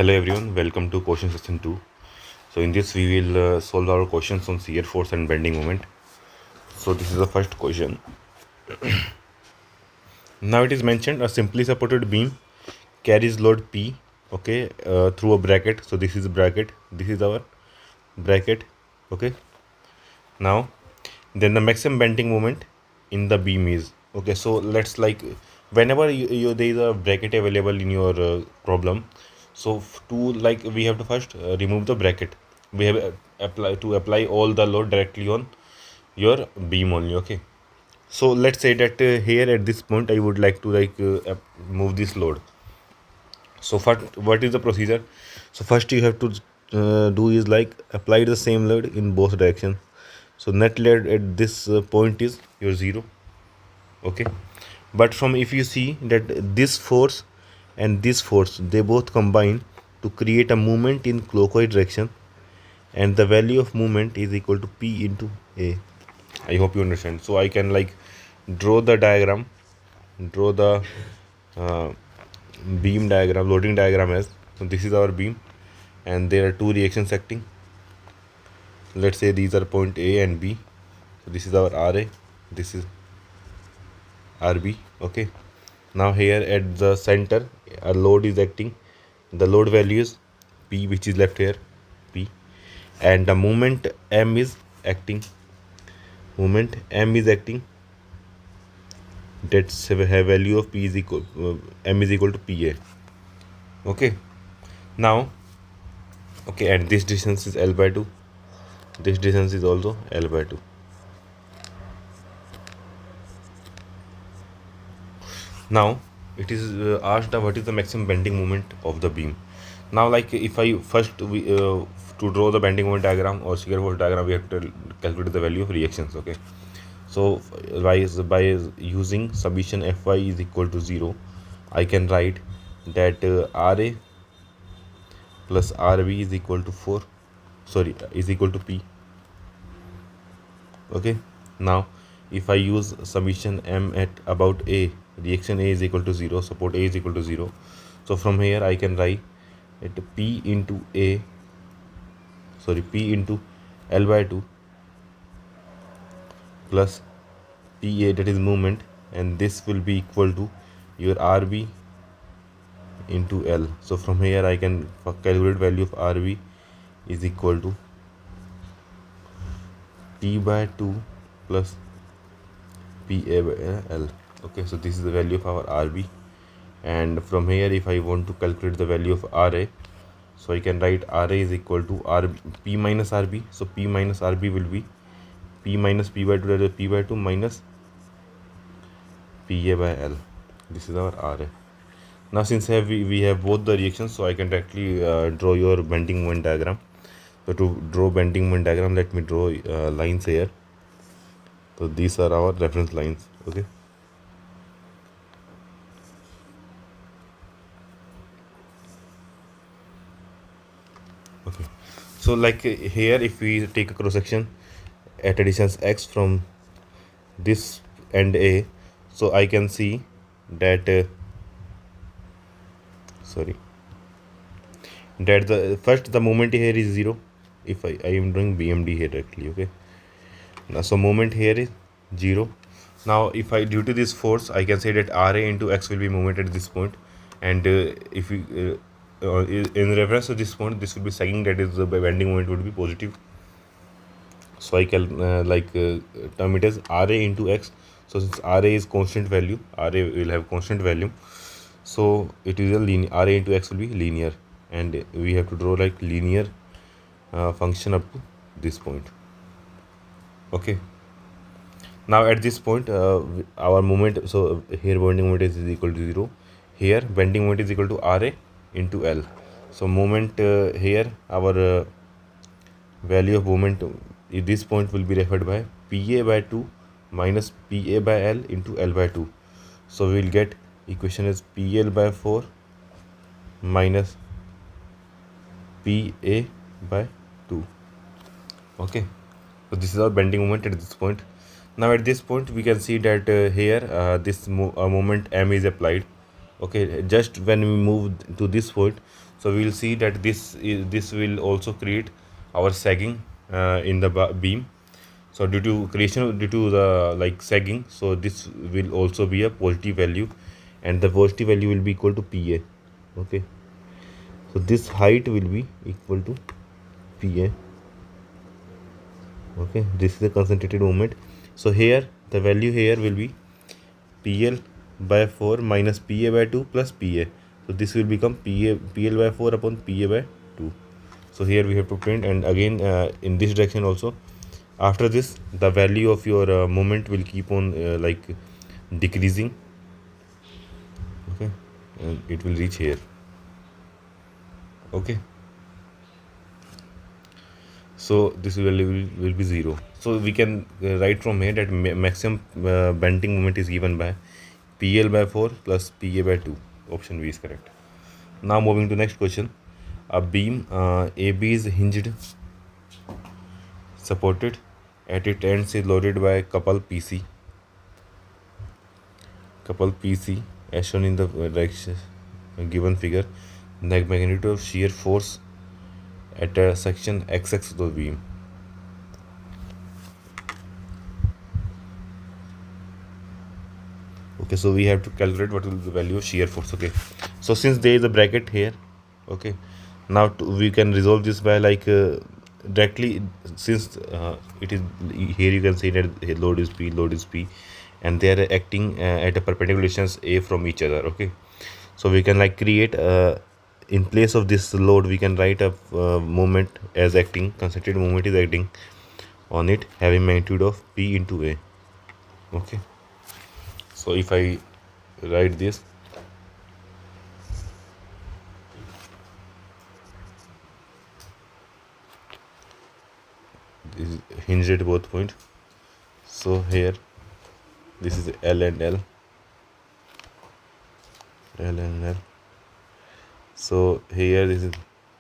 Hello everyone, welcome to question section 2. So in this we will solve our questions on shear force and bending moment. So this is the first question. Now it is mentioned a simply supported beam carries load P, okay, through a bracket. So this is bracket, this is our bracket, okay. Now then the maximum bending moment in the beam is, okay, so let's like whenever there is a bracket available in your problem, so to like we have to first remove the bracket. We have apply all the load directly on your beam only, okay. So let's say that here at this point I would like to like move this load. So first, what is the procedure? So first you have to do is like apply the same load in both directions. So net load at this point is your 0, okay. But from if you see that this force and this force, they both combine to create a movement in clockwise direction, and the value of movement is equal to P into A. I hope you understand. So I can like draw the diagram, draw the uh, beam diagram, loading diagram as, so this is our beam and there are two reactions acting. Let's say these are point A and B. So this is our RA, this is RB, okay. Now here at the center a load is acting. The load value is P, which is left here, P, and the moment M is acting. Moment M is acting. That's a value of P is equal M is equal to PA. Okay. Now, okay, and this distance is L by 2. This distance is also L by 2. Now it is asked what is the maximum bending moment of the beam. Now like if I first to draw the bending moment diagram or shear force diagram, we have to calculate the value of reactions, okay. So by using summation Fy is equal to 0, I can write that Ra plus Rb is equal to 4, sorry, is equal to P, okay. Now if I use summation M at about A, reaction A is equal to 0, support A is equal to 0. So from here I can write it P into A, sorry, P into L by 2 plus PA, that is movement, and this will be equal to your RB into L. So from here I can calculate value of RB is equal to P by 2 plus PA by L, okay. So this is the value of our RB, and from here if I want to calculate the value of RA, so I can write RA is equal to P minus RB. So P minus RB will be P minus P by 2, that is P by 2 minus PA by L. This is our RA. Now since we have both the reactions, so I can directly draw your bending moment diagram. So to draw bending moment diagram, let me draw lines here. So these are our reference lines, okay. Okay, so like here if we take a cross section at a distance x from this end A, so I can see that that the first the moment here is 0 if I am doing BMD here directly, okay. Now so moment here is 0. Now if I, due to this force, I can say that RA into X will be moment at this point, and if we in reference to this point, this will be saying that is the bending moment would be positive. So I can term it as RA into X. So since RA is constant value, RA will have constant value, so it is a linear, RA into X will be linear, and we have to draw like linear function up to this point, okay. Now at this point our moment, so here bending moment is equal to 0, here bending moment is equal to RA into L. So moment here our value of moment at this point will be referred by PA by 2 minus PA by L into L by 2. So we will get equation is PL by 4 minus PA by 2, okay. So this is our bending moment at this point. Now at this point we can see that here this moment M is applied, Okay, just when we move to this point, so we will see that this will also create our sagging in the beam. So due to the like sagging, so this will also be a positive value, and the positive value will be equal to PA. Okay, so this height will be equal to PA. Okay, this is the concentrated moment. So here the value here will be PL by 4 minus PA by 2 plus PA. So this will become PL by 4 upon PA by 2. So here we have to print, and again in this direction also. After this, the value of your moment will keep on like decreasing. Okay, and it will reach here. Okay, so this will be 0. So we can write from here that maximum bending moment is given by PL by 4 plus PA by 2. Option B is correct. Now moving to next question. A beam AB is hinged, supported, at its ends is loaded by couple PC as shown in the direction given figure. The magnitude of shear force at a section XX of the beam. Okay, so we have to calculate what will be the value of shear force. Okay, so since there is a bracket here, okay, now we can resolve this by like directly, since it is here, you can see that load is P, and they are acting at a perpendicular distance A from each other. Okay, so we can like create in place of this load, we can write a moment as acting, concentrated moment is acting on it, having magnitude of P into A. Okay, so if I write this, this is hinged at both points. So here this is L and L, so here this is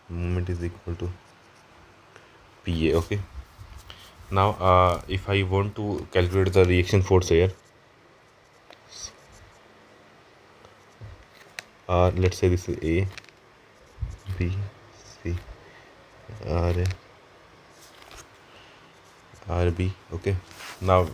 moment is equal to PA. Okay, now if I want to calculate the reaction force here, let's say this is A, B, C, R, A, R, B. Okay, now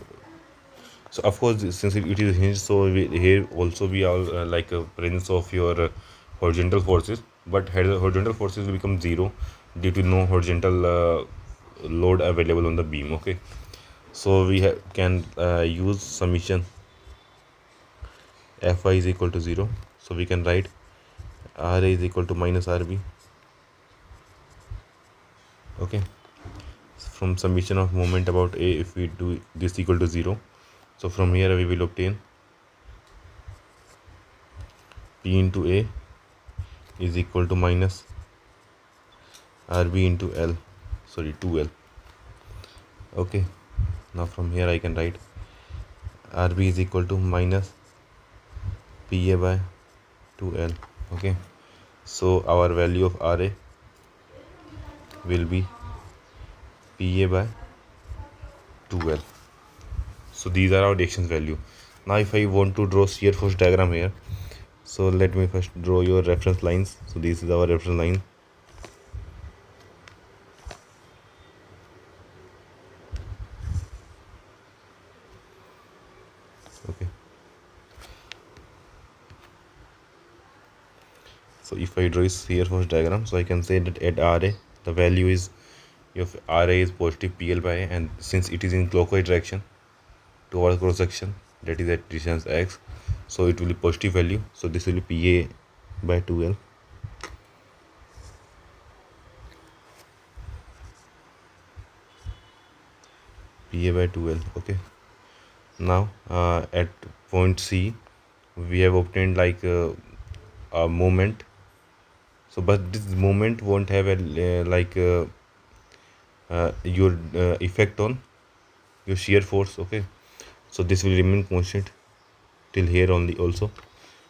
so of course since it is hinged, so here also we are like a presence of your horizontal forces, but horizontal forces will become 0 due to no horizontal load available on the beam. Okay, so we can use summation Fy is equal to 0. So we can write Ra is equal to minus Rb. Okay, from summation of moment about A, if we do this equal to 0, so from here we will obtain P into A is equal to minus Rb into L, sorry 2L. Okay, now from here I can write Rb is equal to minus PA by 2L. Okay, so our value of Ra will be PA by 2L. So these are our reactions value. Now if I want to draw shear force diagram here, so let me first draw your reference lines. So this is our reference line. Okay, so if I draw a shear force diagram, so I can say that at Ra the value is, if Ra is positive PL by A, and since it is in clockwise direction towards cross section, that is at distance x, so it will be positive value, so this will be PA by 2L. PA by 2L. Okay, now at point C we have obtained like a moment, so but this moment won't have a like your effect on your shear force. Okay, so this will remain constant till here only also.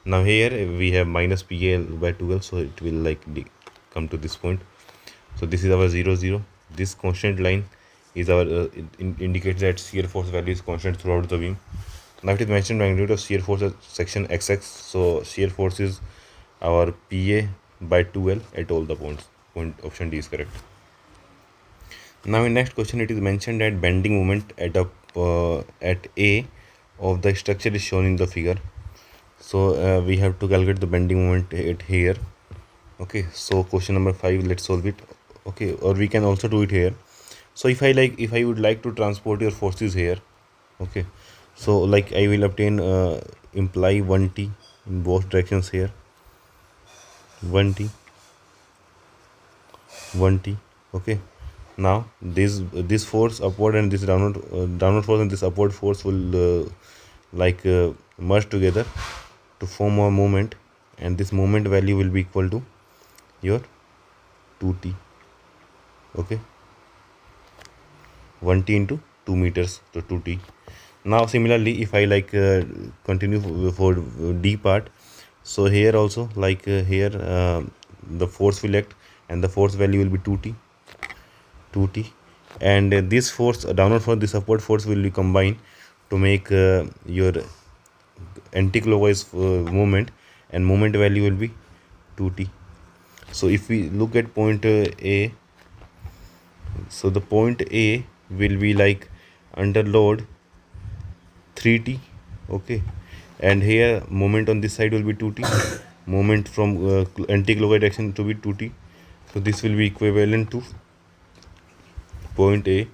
Now here we have minus PL by 2L, so it will like come to this point. So this is our 0 0. This constant line is our indicates that shear force value is constant throughout the beam. Now it is mentioned magnitude of shear force at section XX. So shear force is our PA by 2L at all the points. Option D is correct. Now in next question it is mentioned that bending moment at A of the structure is shown in the figure. So we have to calculate the bending moment at here. Okay, so question number 5, let's solve it. Okay, or we can also do it here. So if I would like to transport your forces here, okay, so like I will obtain imply 1t in both directions here, 1t, 1t. Okay, now this force upward and this downward force and this upward force will merge together to form a moment, and this moment value will be equal to your 2t. Okay, 1t into 2 meters, so 2t. Now similarly if I continue for D part, so here also here the force will act and the force value will be 2t, 2t, and this force downward force, this upward force will be combined to make your anti-clockwise movement, and moment value will be 2t. So if we look at point A, so the point A will be like under load 3t. Okay, and here moment on this side will be 2t, moment from anti-clockwise direction to be 2t. So this will be equivalent to point A,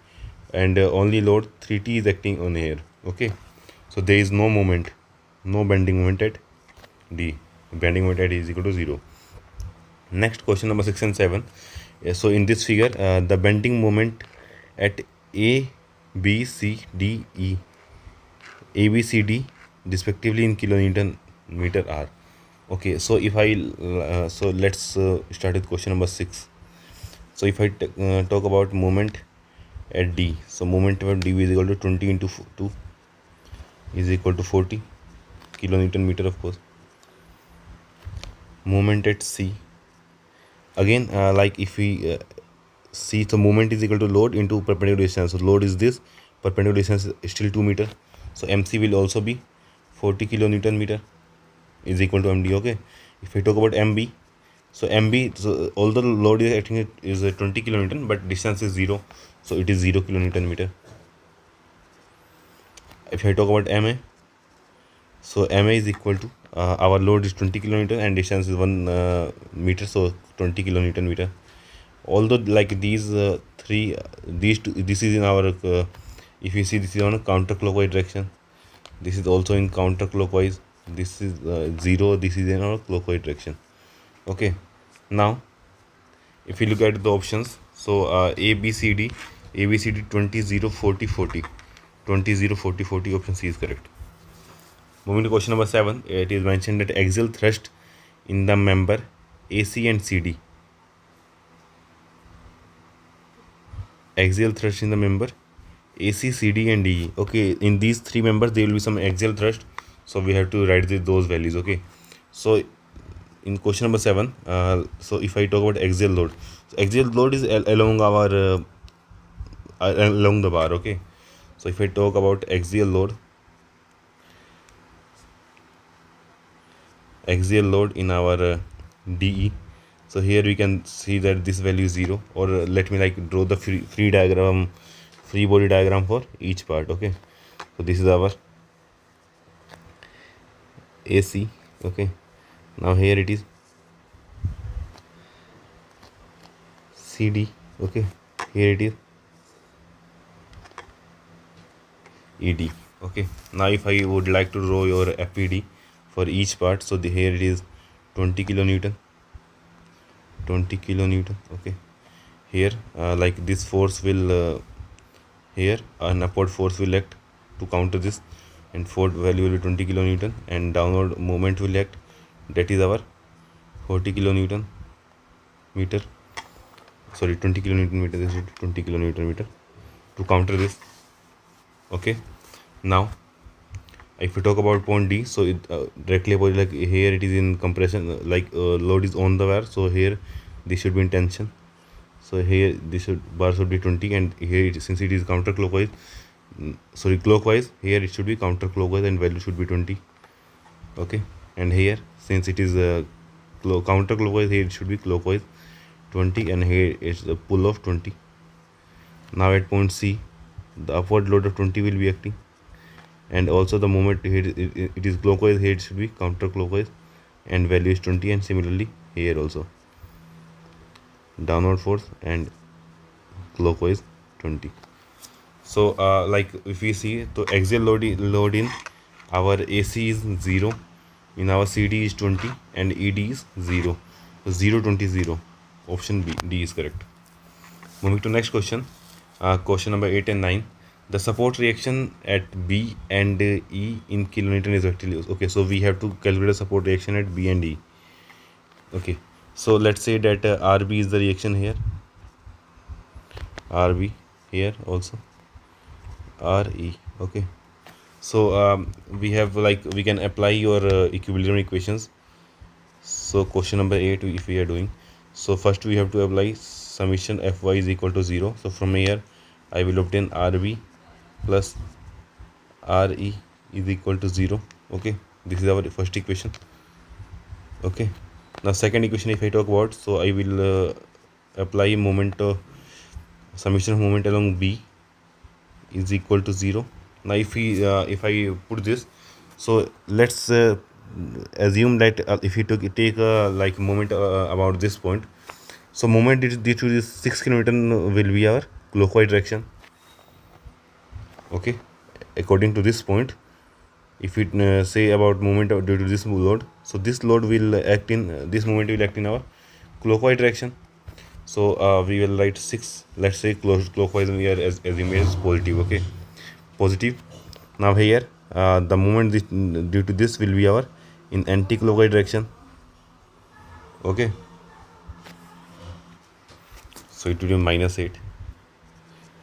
and only load 3t is acting on here. Okay, so there is no moment, no bending moment at D. Bending moment at D is equal to 0. Next question number 6 and 7. So in this figure the bending moment at A, B, C, D, E, A, B, C, D respectively in kilonewton meter R. Okay, so if I so let's start with question number 6. So if I talk about moment at D, so moment at D is equal to 20 into 2 is equal to 40 kilonewton meter, of course. Moment at C, again like if we see, so moment is equal to load into perpendicular distance. So load is this, perpendicular distance is still 2 meter, so MC will also be 40 kilonewton meter is equal to MD. Okay, if I talk about MB, so MB, so although the load is acting is 20 kilonewton, but distance is 0, so it is 0 kilonewton meter. If I talk about MA, so MA is equal to our load is 20 kilonewton and distance is 1 meter, so 20 kilonewton meter. Although like these these two, this is in our if you see, this is on a counterclockwise direction, this is also in counterclockwise, this is 0, this is in our clockwise direction. Okay, now if you look at the options, so ABCD 20 0 40 40 20 0 40 40, option C is correct. Moving to question number 7, it is mentioned that axial thrust in the member AC and CD, axial thrust in the member AC, CD and DE. Okay, in these three members there will be some axial thrust, so we have to write those values. Okay, so in question number 7, so if I talk about axial load, so axial load is along our along the bar. Okay, so if I talk about axial load in our DE, so here we can see that this value is 0, or let me draw the free body diagram for each part. Okay, so this is our AC. Okay, now here it is CD. Okay, here it is ED. Okay, now if I would like to draw your FPD for each part, so here it is 20 kilonewton. Okay, here like this force will here an upward force will act to counter this, and force value will be 20 kilonewton, and downward moment will act, that is our 40 kilonewton meter, sorry 20 kilonewton meter, this is 20 kilonewton meter to counter this. Okay, now if we talk about point D, so it directly opposite, like here it is in compression, load is on the wire, so here this should be in tension, so here this bar should be 20, and here since it is counterclockwise, sorry, clockwise, here it should be counterclockwise and value should be 20. Okay, and here since it is counterclockwise, here it should be clockwise 20, and here is the pull of 20. Now at point C, the upward load of 20 will be acting, and also the moment here it is clockwise, here it should be counterclockwise and value is 20, and similarly here also downward force and clockwise 20. So like if we see, so axial load in our AC is 0, in our CD is 20, and ED is 0. So 0, 20, 0. Option B, D is correct. Moving to next question, question number 8 and 9. The support reaction at B and E in kilonewton is actually okay. So we have to calculate the support reaction at B and E. Okay, so let's say that RB is the reaction here, RB here also, RE. Okay, so we have, like, we can apply your equilibrium equations. So question number 8 if we are doing, so first we have to apply summation Fy is equal to 0. So from here I will obtain RB plus RE is equal to 0. Okay, this is our first equation. Okay, now second equation if I talk about, so I will apply moment summation of moment along B is equal to 0. Now if I put this, so let's assume that if you take like moment about this point, so moment due to this 6 kN will be our clockwise direction. Okay, according to this point, if we say about moment due to this load, so this load will act in this moment will act in our clockwise direction. So we will write 6, let's say clockwise here as assume is positive. Okay, positive. Now here the moment due to this will be our in anti-clockwise direction. Okay, so it will be -8.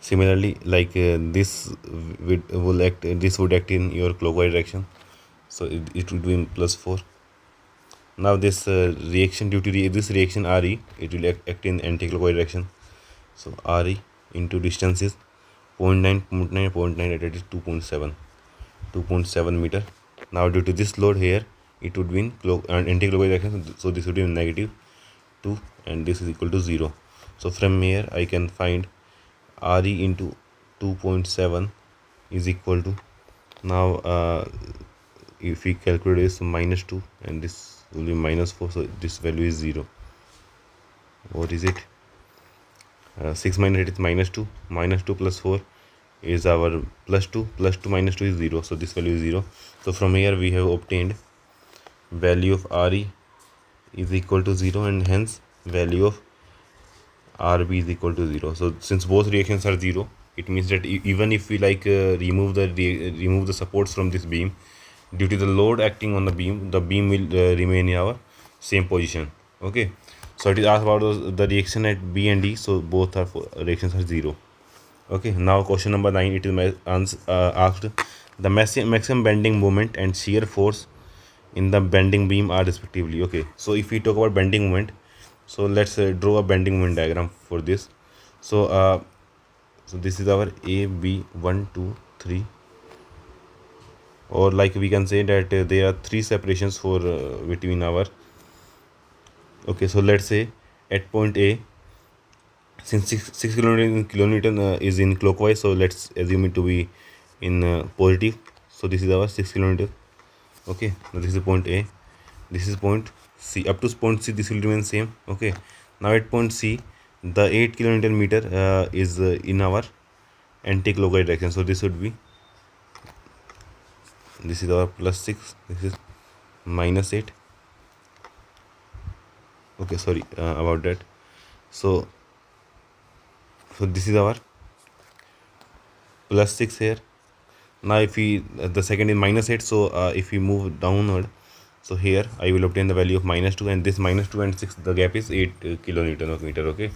Similarly, like this will act, this would act in your clockwise direction, so it would be in +4. Now this reaction due to this reaction RE, it will act in anti-clockwise direction. So RE into distance is 0.9, 0.9, 0.9, that is 2.7 meter. Now due to this load here, it would be in anti-clockwise direction, so this would be -2, and this is equal to 0. So from here I can find RE into 2.7 is equal to, now if we calculate this, -2 and this will be -4, so this value is 0. What is it? 6 minus 8 is -2, -2 plus 4 is our +2, +2 minus 2 is 0, so this value is 0. So from here we have obtained value of RE is equal to 0, and hence value of RB is equal to 0. So since both reactions are 0, it means that even if we like remove the supports from this beam, due to the load acting on the beam will remain in our same position. Okay, so it is asked about the reaction at B and D, so both are reactions are 0. Okay, now question number 9, it is asked the maximum bending moment and shear force in the bending beam are respectively. Okay, so if we talk about bending moment, so let's draw a bending moment diagram for this. So so this is our A, B, 1, 2, 3, or like we can say that there are 3 separations for between our. Okay, so let's say at point A, since 6 kilonewton is in clockwise, so let's assume it to be in positive. So this is our 6 kilonewton. Okay, now this is point A, this is point C. Up to point C this will remain same. Okay, now at point C the 8 kilonewton meter is in our anti-clockwise direction, so this would be, this is our +6, this is -8. Okay, sorry about that. So this is our +6 here. Now if we the second is -8, so if we move downward, so here I will obtain the value of -2, and this -2 and 6, the gap is 8 kilonewton of meter. Okay,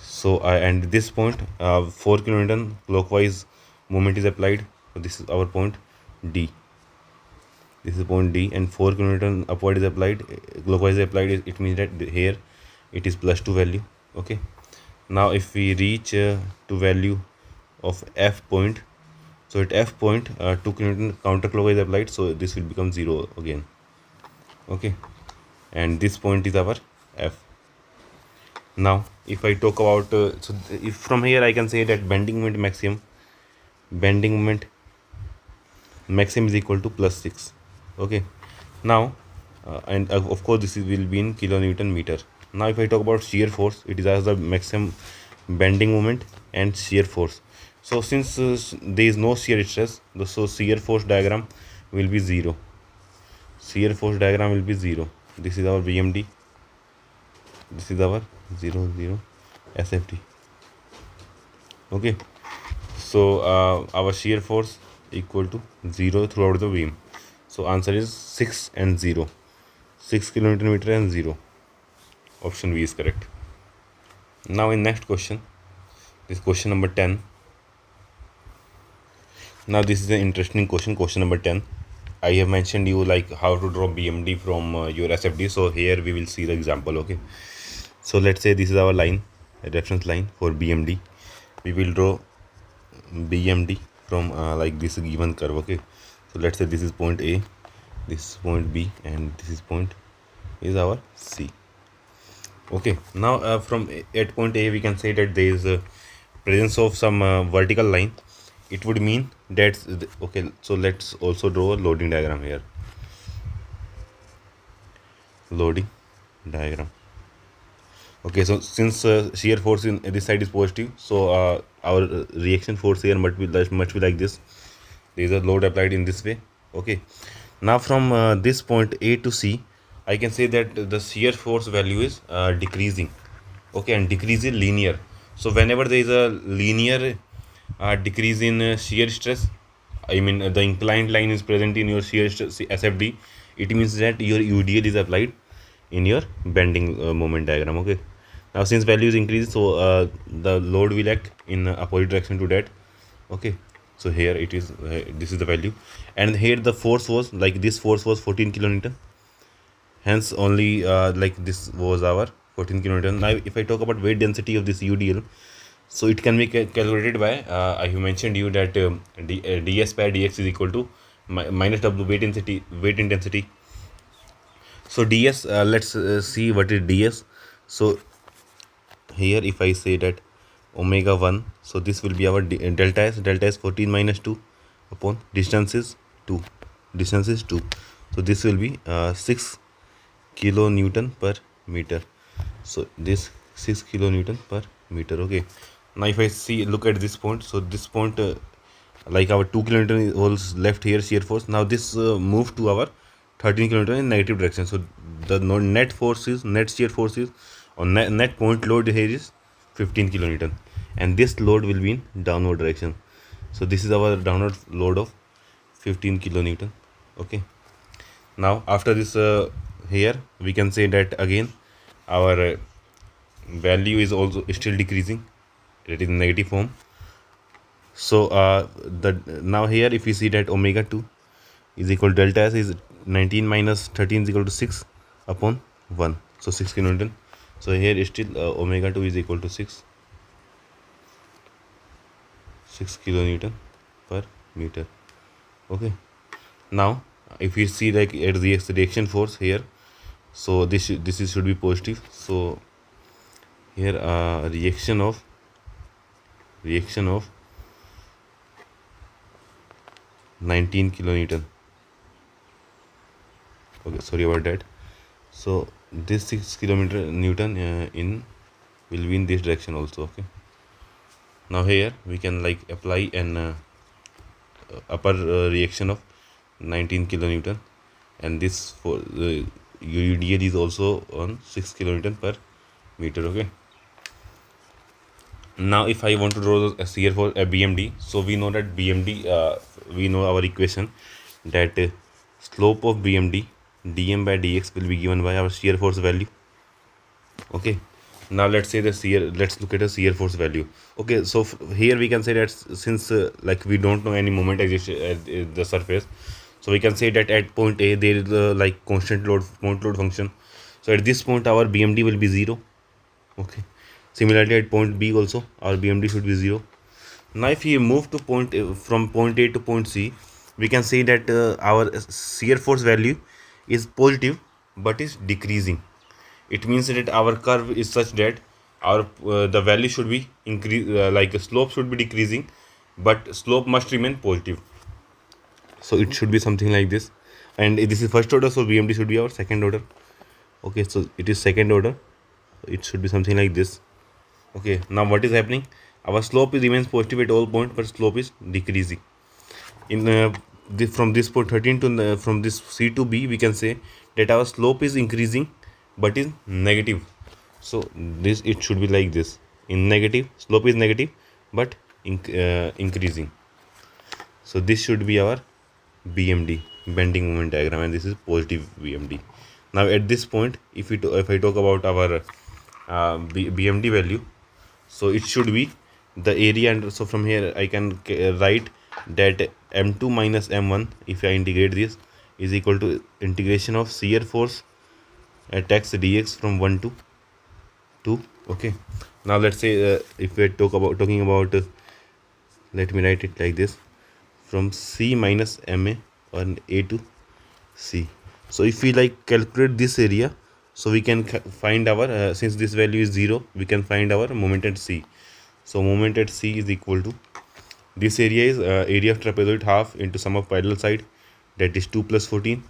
so and this point 4 kilonewton clockwise moment is applied, so this is our point D, this is point D, and 4 kilonewton upward is applied, clockwise is applied, it means that here it is +2 value. Okay, now if we reach to value of F point, So at F point 2 kilonewton counterclockwise applied, so this will become 0 again. Okay, and this point is our F. Now if I talk about if from here I can say that bending moment maximum is equal to plus 6. Okay, now and of course this will be in kilonewton meter. Now if I talk about shear force, it is as the maximum bending moment and shear force. So since there is no shear stress, so shear force diagram will be 0. Shear force diagram will be 0. This is our BMD, this is our 0 0 SFD. Okay, so our shear force equal to 0 throughout the beam. So answer is 6 and 0. 6 kilonewton meter and 0. Option B is correct. Now in next question, this question number 10. Now this is an interesting question, question number 10. I have mentioned you like how to draw BMD from your SFD. So here we will see the example. Okay, so let's say this is our line, a reference line for BMD. We will draw BMD from like this given curve. Okay, so let's say this is point A, this is point B, and this is point is our C. Okay, now from at point A we can say that there is a presence of some vertical line. It would mean that okay, so let's also draw a loading diagram here. Loading diagram. Okay, so since shear force in this side is positive, so our reaction force here must be like this. There is a load applied in this way. Okay, now from this point A to C, I can say that the shear force value is decreasing. Okay, and decrease is linear. So whenever there is a linear decrease in shear stress, I mean the inclined line is present in your shear stress SFD, it means that your UDL is applied in your bending moment diagram. Okay, now since value is increased, so the load will act in opposite direction to that. Okay, so here it is this is the value, and here the force was like this force was 14 kilonewton, hence only like this was our 14 kilonewton. Now if I talk about weight density of this UDL, so it can be calculated by I have mentioned you that ds by dx is equal to minus w weight intensity. So ds, let's see what is ds. So here if I say that omega 1, so this will be our delta is 14 minus 2 upon distance is 2, so this will be 6 kilonewton per meter. So this 6 kilonewton per meter. Okay, now if I see look at this point, so this point like our 2 kilonewton was left here shear force. Now this moved to our 13 kilonewton in negative direction. So the net shear force is or net point load here is 15 kilonewton, and this load will be in downward direction. So this is our downward load of 15 kilonewton. Okay, now after this here we can say that again our value is also still decreasing, it is in negative form. So now here if we see that omega 2 is equal to delta s is 19 minus 13 is equal to 6 upon 1, so 6 kilonewton. So here is still omega 2 is equal to 6 kilonewton per meter. Okay, now if we see like at the reaction force here, so this should be positive. So here reaction of 19 kilonewton. Okay, sorry about that. So this 6 kilonewton in will be in this direction also. Okay, now here we can like apply an upper reaction of 19 kilonewton, and this for UDL is also on 6 kilonewton per meter. Okay, now if I want to draw a shear for a BMD, so we know that BMD we know our equation that slope of BMD dm by dx will be given by our shear force value. Okay, now let's say let's look at the shear force value. Okay, so here we can say that since like we don't know any moment exists at the surface, so we can say that at point A there is like constant point load function. So at this point our BMD will be 0. Okay, similarly at point B also our BMD should be 0. Now if we move to from point A to point C, we can see that our shear force value is positive but is decreasing. It means that our curve is such that our the value should be increase, like a slope should be decreasing, but slope must remain positive. So it should be something like this, and this is first order, so BMD should be our second order. Okay, so it is second order, it should be something like this. Okay, now what is happening? Our slope is remains positive at all points, but slope is decreasing. In from this point 13 to from this C to B, we can say that our slope is increasing, but is negative. So this it should be like this. In negative, slope is negative, but increasing. So this should be our BMD, bending moment diagram, and this is positive BMD. Now at this point, if I talk about our BMD value, so it should be the area, and so from here I can write that m2 minus m1, if I integrate this, is equal to integration of shear force at x dx from 1 to 2. Okay, now let's say if we talking about let me write it like this, from C minus MA and A to C. So if we like calculate this area, so we can find our since this value is 0, we can find our moment at C. So moment at C is equal to, this area is area of trapezoid half into sum of parallel side, that is 2 plus 14,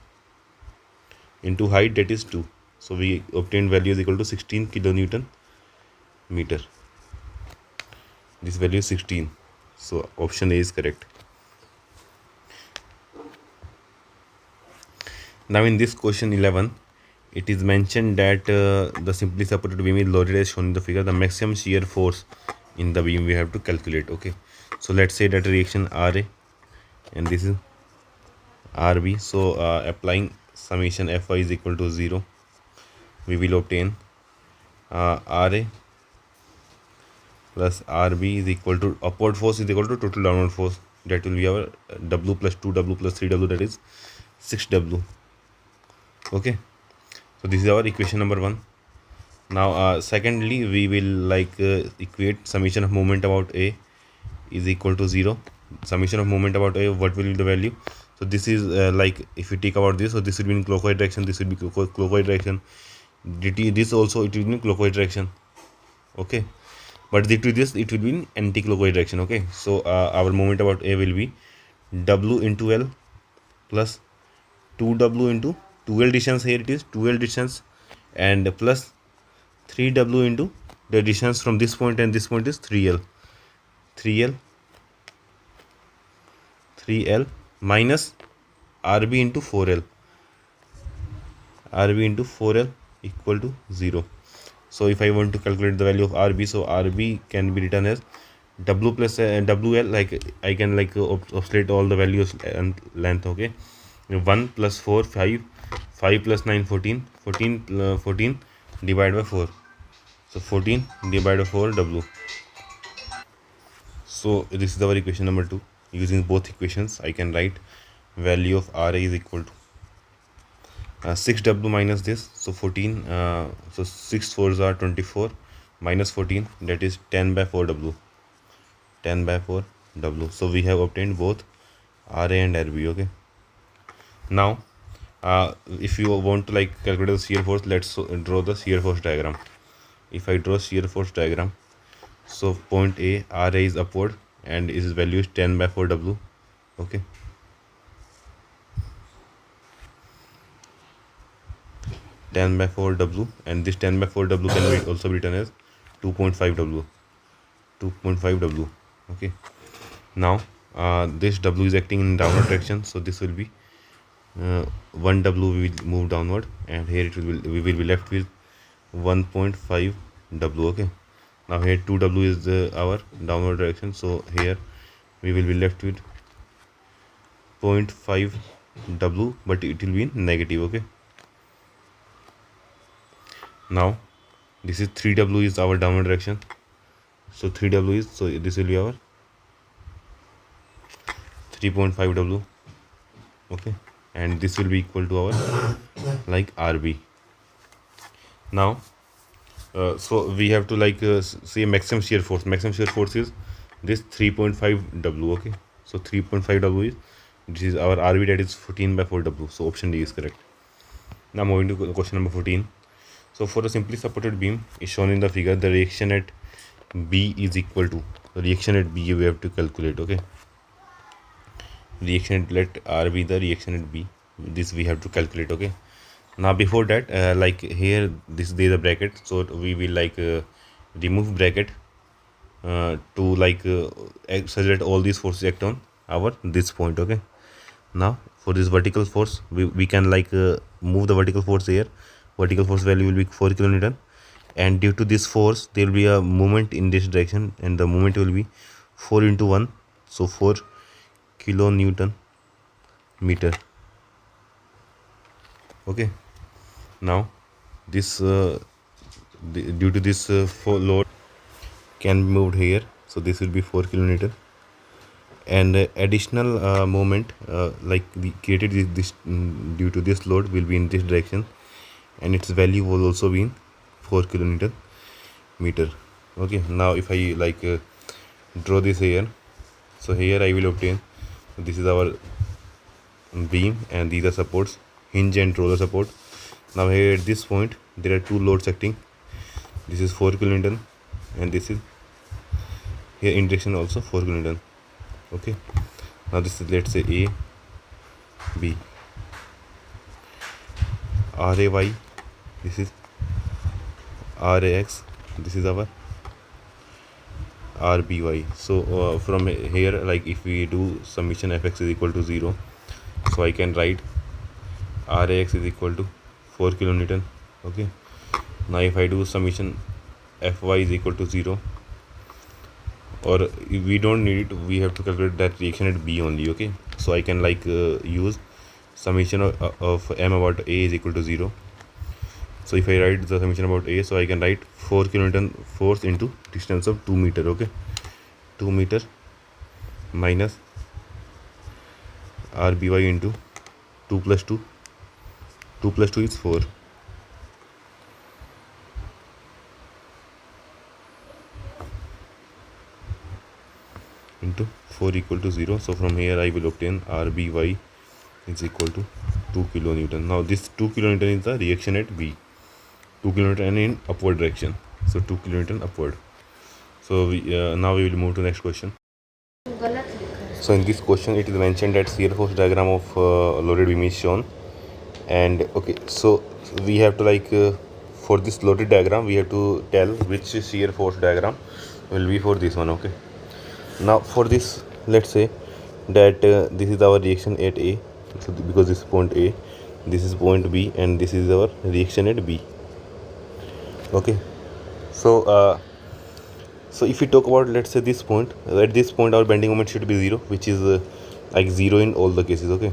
into height, that is 2. So we obtained value is equal to 16 kilonewton meter. This value is 16. So option A is correct. Now in this question 11, it is mentioned that the simply supported beam is loaded as shown in the figure. The maximum shear force in the beam we have to calculate. Okay, so let's say that reaction RA and this is RB. So applying summation Fy is equal to 0, we will obtain RA plus RB is equal to upward force is equal to total downward force, that will be our W plus 2W plus 3W, that is 6W. Okay, so this is our equation number 1. Now secondly, we will like equate summation of moment about A is equal to 0. Summation of moment about A, what will be the value? So this is like if you take about this, so this will be in clockwise direction, this will be clockwise direction, this also it will be in clockwise direction. Okay, but due to this it will be in anti-clockwise direction. Okay, so our moment about A will be W into L plus 2W into 2L distance, here it is 2L distance, and plus 3W into the distance from this point and this point is 3L minus RB into 4L equal to 0. So if I want to calculate the value of RB, so RB can be written as W plus WL, like I can like oscillate all the values and length. Okay, 1 plus 4 5, 5 plus 9 14, 14 divided by 4, so 14 divided by 4 W. So this is our equation number 2. Using both equations, I can write value of RA is equal to 6W minus this, so 14, so 6 4s are 24, minus 14, that is 10 by 4W. So we have obtained both RA and RB. Okay, now if you want to like calculate the shear force, let's draw the shear force diagram. If I draw shear force diagram, so point A, RA is upward and its value is 10 by 4W. Okay, ten by 4W, and this 10 by 4W can be also be written as 2.5W. Okay, now this W is acting in downward direction, so this will be 1W we will move downward, and here it will we will be left with 1.5W. Okay, now here 2W is our downward direction, so here we will be left with 0.5W, but it will be in negative. Okay, now this is 3W is our downward direction, so 3W is, so this will be our 3.5W. Okay, and this will be equal to our like RB. Now so we have to like say maximum shear force. Maximum shear force is this 3.5 W. Okay, so 3.5 W is, this is our RV, that is 14 by 4 W. So option D is correct. Now moving to question number 14. So for a simply supported beam is shown in the figure, the reaction at B is equal to, the reaction at B we have to calculate. Okay, reaction at, let R be the reaction at B, this we have to calculate. Okay, now before that, like here this there is a bracket, so we will like remove bracket to like such that all these forces act on our this point. Okay, now for this vertical force, we can like move the vertical force here. Vertical force value will be 4 kilonewton, and due to this force there will be a movement in this direction, and the movement will be 4 into 1, so 4 kilonewton meter. Okay, now this due to this load can be moved here, so this will be 4 kilonewton, and additional moment like we created this due to this load will be in this direction, and its value will also be in 4 kilonewton meter. Okay, now if I like draw this here, so here I will obtain, this is our beam and these are supports, hinge and roller support. Now here at this point there are two loads acting, this is 4 kilonewton and this is here in direction also 4 kilonewton. Okay, now this is, let's say, A, B, RAY, this is RAX, this is our RBY. So from here, like if we do summation fx is equal to 0, so I can write RAX is equal to 4 kilonewton. Okay, now if I do summation fy is equal to 0, or if we don't need it, we have to calculate that reaction at B only. Okay, so I can like use summation of m about A is equal to 0. So if I write the summation about A, so I can write 4 kilonewton force into distance of 2 meter. Okay, 2 meter minus RBY into 2 plus 2, 2 plus 2 is 4, into 4 equal to 0. So from here I will obtain RBY is equal to 2 kilonewton. Now this 2 kilonewton is the reaction at B, 2 kilonewton in upward direction, so 2 kilonewton upward. So we, now we will move to next question. So in this question it is mentioned that shear force diagram of loaded beam is shown, and okay, so we have to like for this loaded diagram we have to tell which shear force diagram will be for this one. Okay, now for this, let's say that this is our reaction at A, so because this is point A, this is point B, and this is our reaction at B. Okay, so so if we talk about, let's say, this point, at this point our bending moment should be 0, which is like 0 in all the cases. Okay,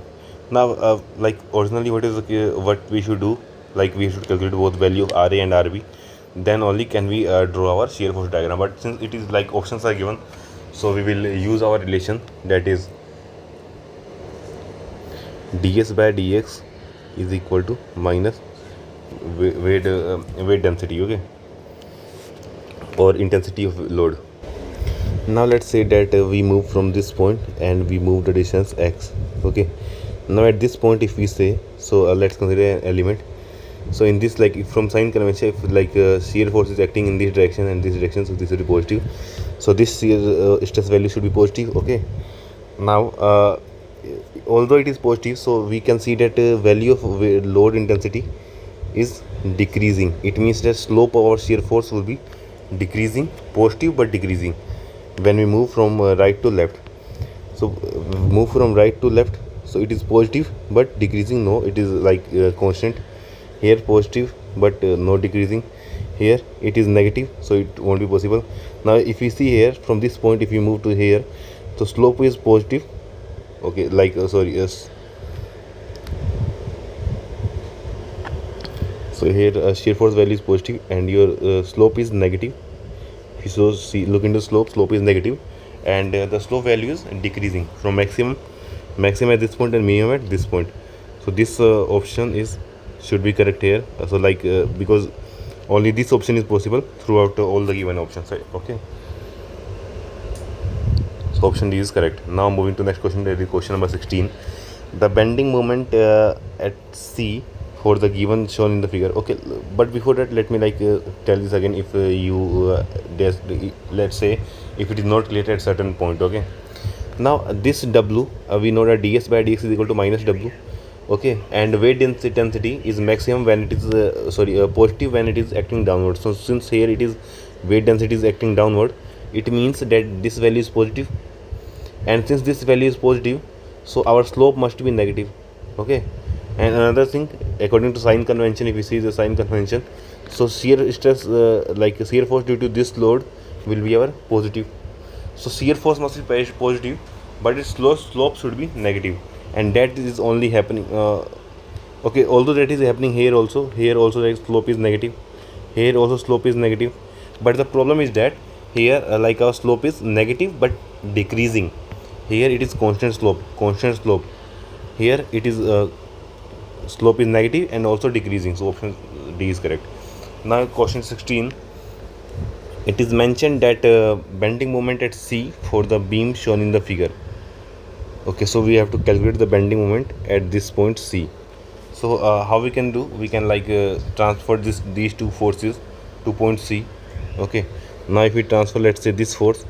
now like originally what we should do, like we should calculate both value of RA and RB, then only can we draw our shear force diagram. But since it is like options are given, so we will use our relation, that is ds by dx is equal to minus weight density. Okay, or intensity of load. Now let's say that we move from this point and we move the distance x. Okay, now at this point if we say, so let's consider an element. So in this, like if from sign convention, if like shear force is acting in this direction and this direction, so this will be positive, so this shear stress value should be positive. Okay, now although it is positive, so we can see that value of load intensity is decreasing. It means that slope of our shear force will be decreasing, positive but decreasing when we move from right to left. So move from right to left, so it is positive but decreasing. No, it is like constant. Here positive but no decreasing. Here it is negative, so it won't be possible. Now if we see here from this point, if we move to here, so slope is positive. Okay, like sorry, yes, so here shear force value is positive and your slope is negative. If you see, look into slope is negative, and the slope value is decreasing from maximum at this point and minimum at this point. So this option is should be correct here. So like because only this option is possible throughout all the given options, right? Okay, So option D is correct. Now moving to next question, that is question number 16. The bending moment at C for the given shown in the figure. Okay, but before that, let me tell this again. If let's say if it is not related at certain point. Okay. Now this W, we know that ds by dx is equal to minus W. Okay, and weight density is maximum when it is positive when it is acting downward. So since here it is weight density is acting downward, it means that this value is positive, and since this value is positive, so our slope must be negative. Okay, and another thing, according to sign convention, if we see the sign convention, so shear stress shear force due to this load will be our positive. So shear force must be positive, but its slope should be negative, and that is only happening. Okay, although that is happening here also the slope is negative, here also slope is negative, but the problem is that here our slope is negative but decreasing. Here it is constant slope. Here it is slope is negative and also decreasing. So option D is correct. Now question 16. It is mentioned that bending moment at C for the beam shown in the figure. Okay, so we have to calculate the bending moment at this point C. So how we can do? We can transfer these two forces to point C. Okay, now if we transfer, let's say, this force,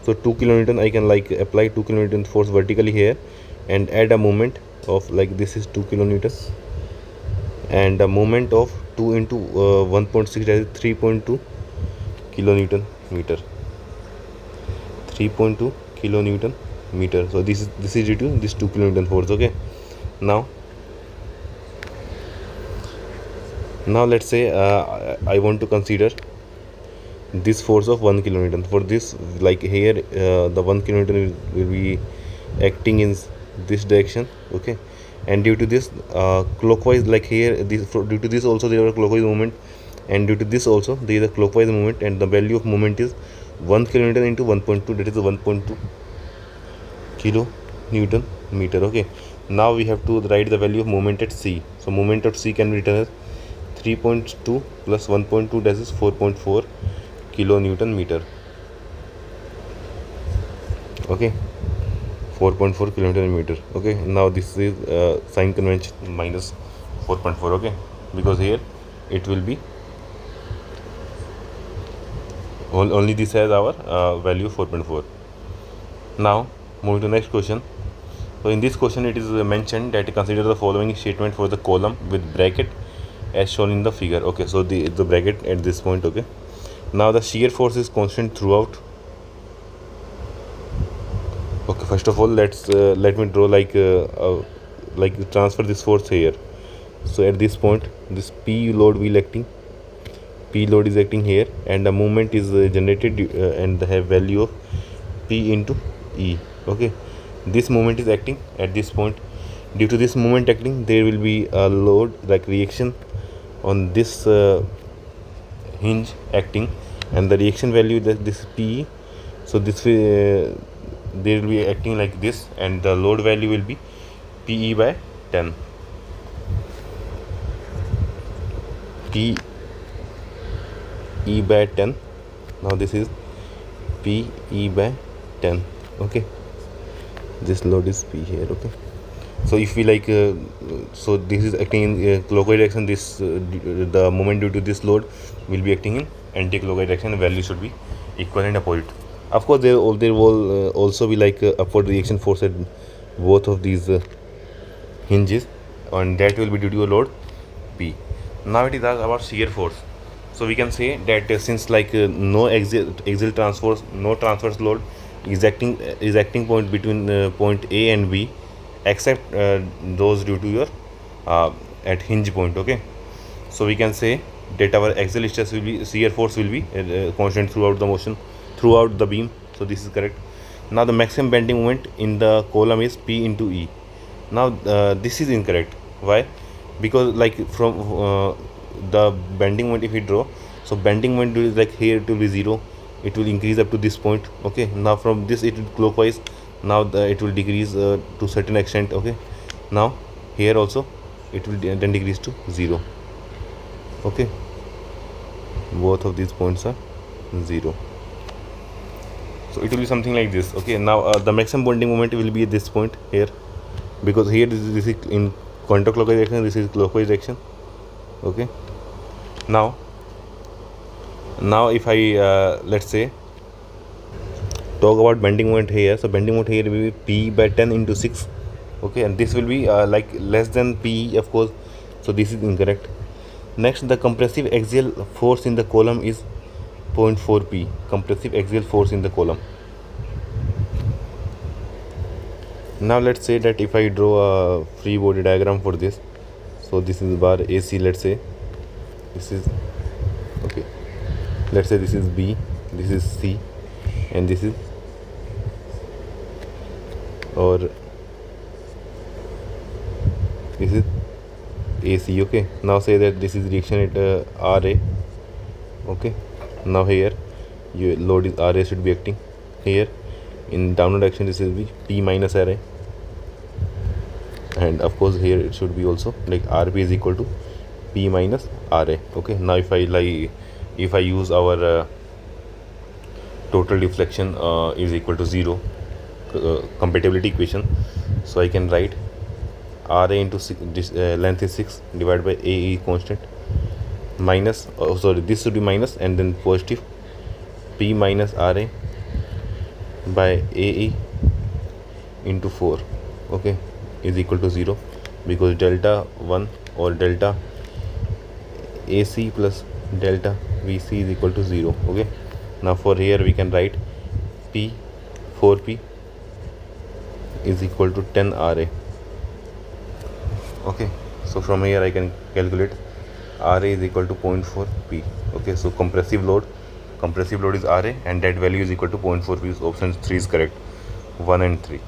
so 2 kilonewton, I can apply 2 kilonewton force vertically here and add a moment of this is 2 kilonewton, and a moment of 2 into 1.6, that is 3.2 kilonewton meter. 3.2 kilonewton meter. So this is due to this 2 kilonewton force. Okay, now let's say I want to consider this force of 1 kilonewton. For this, here the 1 kilonewton will be acting in this direction. Okay, and due to this clockwise, here due to this also there are clockwise movement, and due to this also there is a clockwise movement, and the value of movement is 1 kilonewton into 1.2, that is 1.2 kilonewton meter. Okay, now we have to write the value of moment at C. So moment at C can be written as 3.2 plus 1.2, that is 4.4 kilonewton meter. Okay, 4.4 kilonewton meter. Okay, now this is sign convention minus 4.4. Okay, because here it will be only this has our value 4.4. Now moving to next question. So in this question it is mentioned that consider the following statement for the column with bracket as shown in the figure. Okay, so the bracket at this point. Okay, now the shear force is constant throughout. Okay, first of all let me draw transfer this force here. So at this point this P load is acting here, and the movement is generated and the value of P into E. Okay, this moment is acting at this point. Due to this moment acting, there will be a load reaction on this hinge acting, and the reaction value that this P. So this they will be acting like this, and the load value will be PE by 10. PE by 10. Now this is PE by 10. Okay, this load is P here. Okay, so if we so this is acting in clockwise direction, this the moment due to this load will be acting in anti-clockwise direction. Value should be equal and opposite. Of course there will also be upward reaction force at both of these hinges, and that will be due to a load P. Now it is about shear force. So we can say that since no axial transverse load is acting point between point A and B, except those due to your at hinge point. Okay, so we can say that our axial stress will be, shear force will be constant throughout the beam. So this is correct. Now the maximum bending moment in the column is P into E. Now this is incorrect. Why? Because from the bending moment, if we draw, so bending moment is here it will be 0, it will increase up to this point. Okay, now from this it will clockwise, now it will decrease to certain extent. Okay, now here also it will then decrease to 0. Okay, both of these points are 0. So it will be something like this. Okay, now the maximum bonding moment will be at this point here, because here this is in counterclockwise direction, this is clockwise direction. Okay, now if I let's say talk about bending moment here, so bending moment here will be p by 10 into 6. Okay, and this will be like less than p, of course, so this is incorrect. Next, the compressive axial force in the column is 0.4 p, compressive axial force in the column. Now let's say that if I draw a free body diagram for this, so this is bar AC, let's say this is, okay, let's say this is B, this is C, and this is, or this is AC. Okay, now say that this is reaction at RA. Okay, now here your load is RA should be acting here. In downward direction this will be P minus RA, and of course here it should be also like RP is equal to P minus RA. Okay, now if I use our total deflection is equal to 0 compatibility equation, so I can write RA into this length is 6 divided by AE constant minus, this should be minus and then positive P minus RA by AE into 4, okay, is equal to 0, because delta 1 or delta AC plus delta VC is equal to 0. Okay, now for here we can write P 4P is equal to 10 RA. Okay, so from here I can calculate RA is equal to 0.4 P. Okay, so compressive load is RA, and that value is equal to 0.4 P. So option 3 is correct, 1 and 3.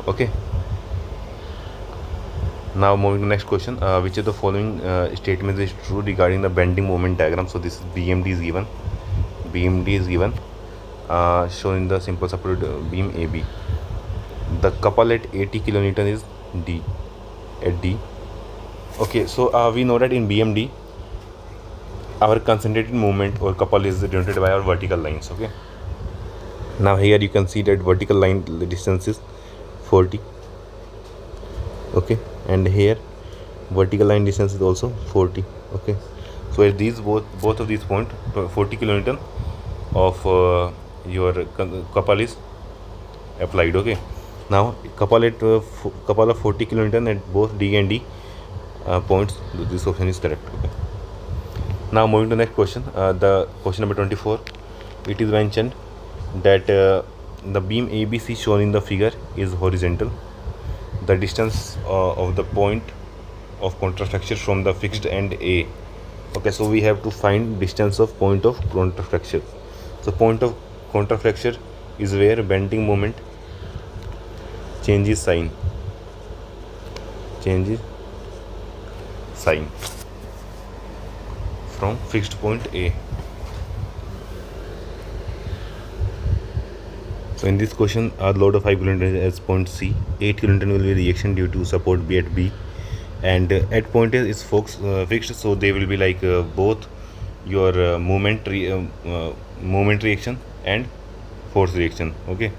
Okay, now moving to next question, which of the following statements is true regarding the bending moment diagram. So this is BMD is given, shown in the simple supported beam AB. The couple at 80 kilonewton is D at D. Okay, so we know that in BMD our concentrated movement or couple is denoted by our vertical lines. Okay, now here you can see that vertical line distance is 40. Okay, and here vertical line distance is also 40. Okay, so at these both of these points 40 kilonewton of your couple is applied. Okay, now couple of 40 kilonewton at both D and D points, this option is correct. Okay, now moving to the next question, the question number 24. It is mentioned that the beam ABC shown in the figure is horizontal. The distance of the point of contrafracture from the fixed end A. Okay, so we have to find distance of point of contrafracture. So point of contrafracture is where bending moment changes sign from fixed point A. So in this question, a load of 5 kilonewton as point C, 8 kilonewton will be reaction due to support B at B, and at point A is fixed, so they will be like both your moment reaction and force reaction. Okay,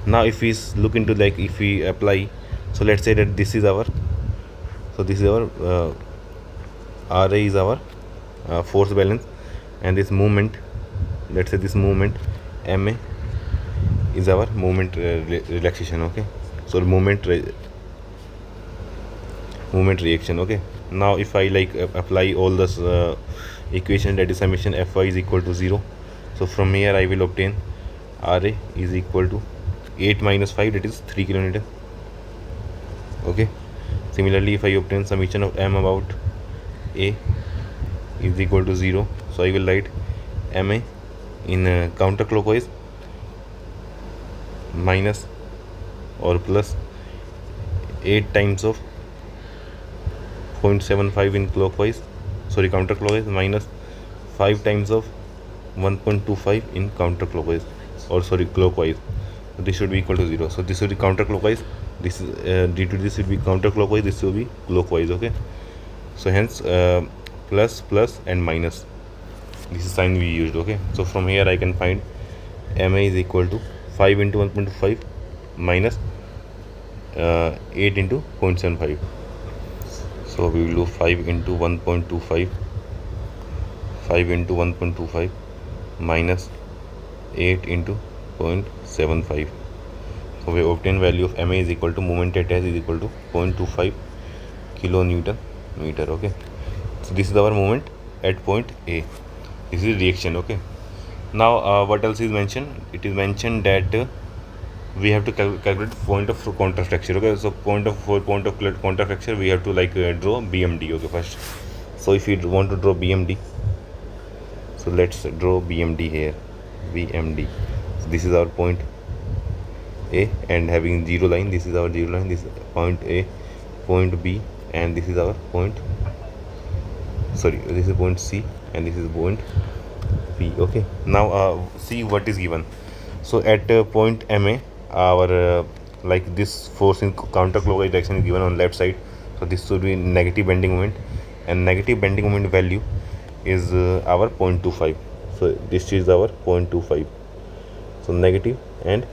now if we look into, like, if we apply, so let's say that this is our RA is our force balance, and this movement, let's say this movement MA is our moment relaxation. Okay, so moment reaction. Okay, now if I apply all this equation, that is summation Fy is equal to 0, so from here I will obtain RA is equal to 8 minus 5, that is 3 kilonewton. Okay, similarly if I obtain summation of M about A is equal to 0, so I will write MA in counterclockwise minus or plus 8 times of 0.75 in counterclockwise minus 5 times of 1.25 in clockwise. This should be equal to 0. So this will be counterclockwise, this is due to this will be counterclockwise, this will be clockwise. Okay, so hence plus and minus, this is sign we used. Okay, so from here I can find MA is equal to 5 into 1.25 minus 8 into 0.75. So we will do 5 into 1.25, 5 into 1.25 minus 8 into 0.75. So we obtain value of MA is equal to moment at S is equal to 0.25 kilonewton meter. Okay, so this is our moment at point A. This is reaction. Okay, now what else is mentioned? It is mentioned that we have to calculate point of counterfracture. Okay, so point of counterfracture we have to draw BMD. Okay, first. So if you want to draw BMD, so let's draw BMD here. BMD. So this is our point A, and having zero line. This is our zero line. This is point A, point B, and this is our point. Sorry, this is point C, and this is point P. Okay. Now see what is given. So at point MA, our this force in counterclockwise direction is given on left side. So this should be negative bending moment, and negative bending moment value is our 0.25. So this is our 0.25. So negative and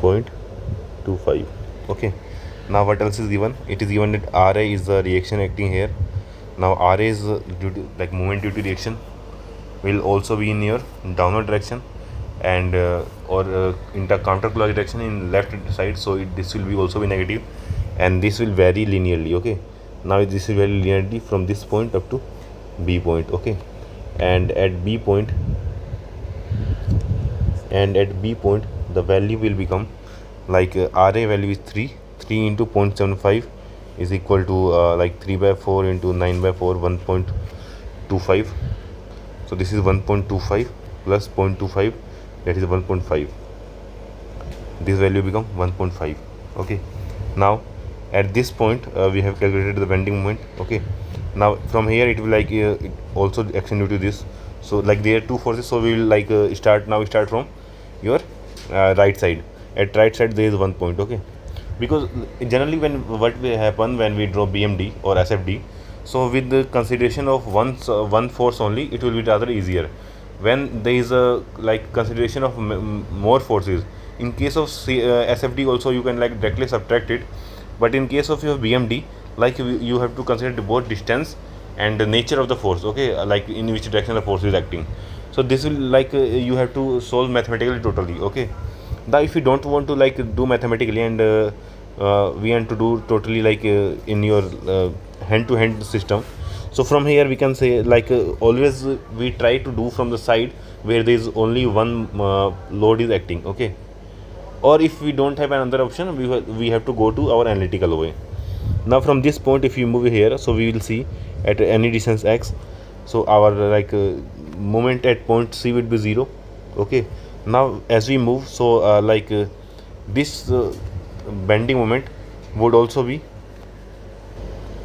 0.25. Okay. Now what else is given? It is given that RA is the reaction acting here. Now RA is due to moment due to reaction will also be in your downward direction, and or in the counterclockwise direction in left side. So this will be also be negative, and this will vary linearly. Okay, now this will vary linearly from this point up to B point. Okay, and at B point the value will become RA value is 3 into 0.75 is equal to 3 by 4 into 9 by 4 1.25. So this is 1.25 plus 0.25, that is 1.5. This value become 1.5. Okay, now at this point we have calculated the bending moment. Okay, now from here it will it also action due to this. So there are two forces, so we will start from your right side. At right side there is 1 point. Okay, because generally what will happen when we draw BMD or SFD, so with the consideration of one force only, it will be rather easier. When there is a consideration of more forces, in case of SFD also you can directly subtract it, but in case of your BMD, you have to consider both distance and the nature of the force. Okay, in which direction the force is acting. So this will you have to solve mathematically totally. Okay, now if you don't want to do mathematically, and we want to do totally in your hand-to-hand system, so from here we can say always we try to do from the side where there is only one load is acting. Okay, or if we don't have another option, we have to go to our analytical way. Now from this point if you move here, so we will see at any distance x, so our moment at point C would be 0. Okay, now as we move, so this bending moment would also be,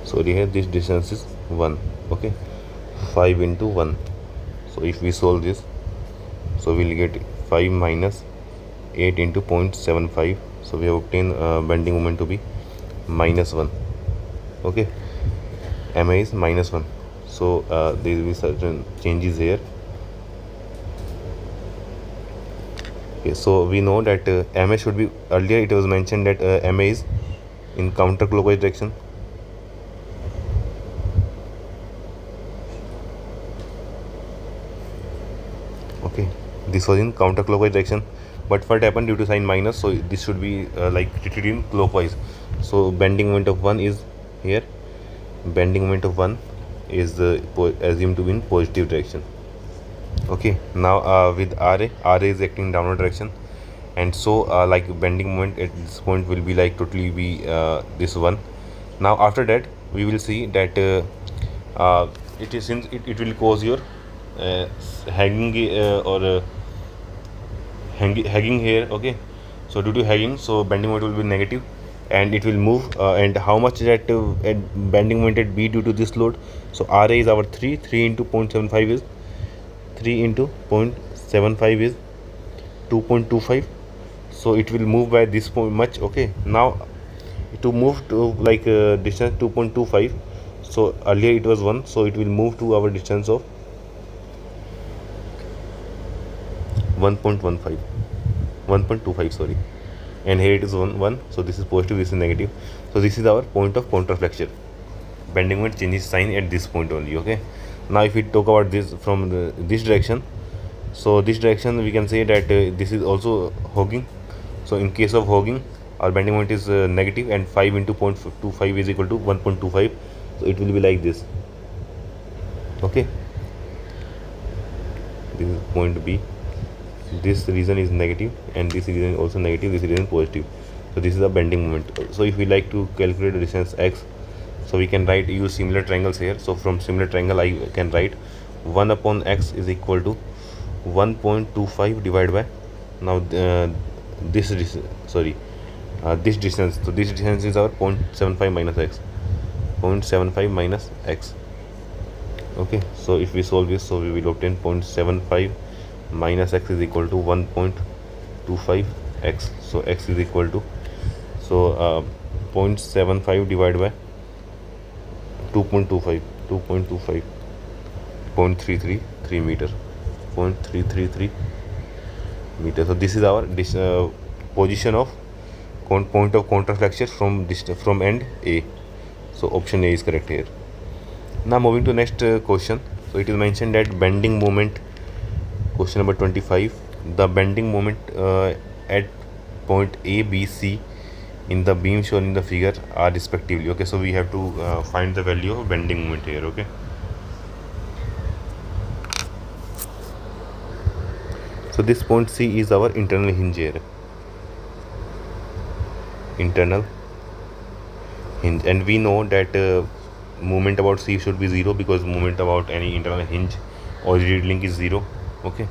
sorry, here this distance is 1. Okay, 5 into 1. So if we solve this, so we'll get 5 minus 8 into 0.75. So we have obtained bending moment to be -1. Okay, MA is -1. So there will be certain changes here. Okay, so we know that MA should be, earlier it was mentioned that MA is in counterclockwise direction. Okay, this was in counterclockwise direction, but what happened due to sign minus, so this should be treated in clockwise. So bending moment of 1 is here. Bending moment of 1 is assumed to be in positive direction. Okay, now with RA is acting in downward direction, and so bending moment at this point will be totally be this one. Now after that we will see that it is, since it will cause your hanging or hanging here. Okay, so due to hanging, so bending moment will be negative, and it will move, and how much that bending moment at B due to this load. So RA is our 3 into 0.75 is 3 into 0.75 is 2.25. so it will move by this point much. Okay, now to move to distance 2.25, so earlier it was 1, so it will move to our distance of 1.15, 1.25, sorry, and here it is 1. So this is positive, this is negative. So this is our point of counterflexure. Bending moment changes sign at this point only. Okay, now if we talk about this from this direction, so this direction we can say that this is also hogging. So in case of hogging, our bending moment is negative, and 5 into 0.25 is equal to 1.25. So it will be like this. Okay, this is point B. This region is negative, and this region is also negative, this region positive. So this is the bending moment. So if we like to calculate the distance x, so we can use similar triangles here. So from similar triangle I can write 1 upon x is equal to 1.25 divided by, now this distance. So this distance is our 0.75 minus x, 0.75 minus x. Okay, so if we solve this, so we will obtain 0.75 minus x is equal to 1.25 x. So x is equal to, so 0.75 divided by 2.25, 0.33 meter, 0.333 meter. So this is our position of point of counterflexure from end A. So option A is correct here. Now moving to next question. So it is mentioned that bending moment, question number 25, the bending moment at point A, B, C in the beam shown in the figure are respectively. Okay, so we have to find the value of bending moment here. Okay, so this point C is our internal hinge here, internal hinge, and we know that moment about C should be 0, because moment about any internal hinge or rigid link is 0. Okay,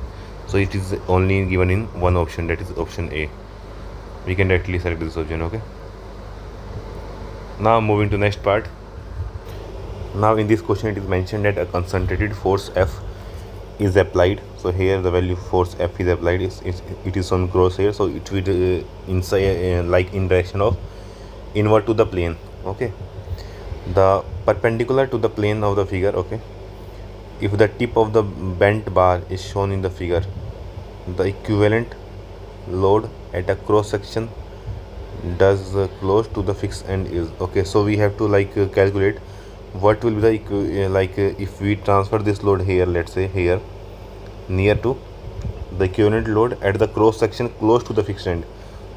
so it is only given in one option, that is option A. We can directly select this option. Okay, now moving to next part. Now in this question it is mentioned that a concentrated force F is applied. So here the value force F is applied, it is on cross here, so it will inside like in direction of inward to the plane. Okay, the perpendicular to the plane of the figure. Okay, if the tip of the bent bar is shown in the figure, the equivalent load at a cross section does close to the fixed end is. Okay, so we have to calculate what will be the if we transfer this load here, let's say here near to the equivalent load at the cross section close to the fixed end.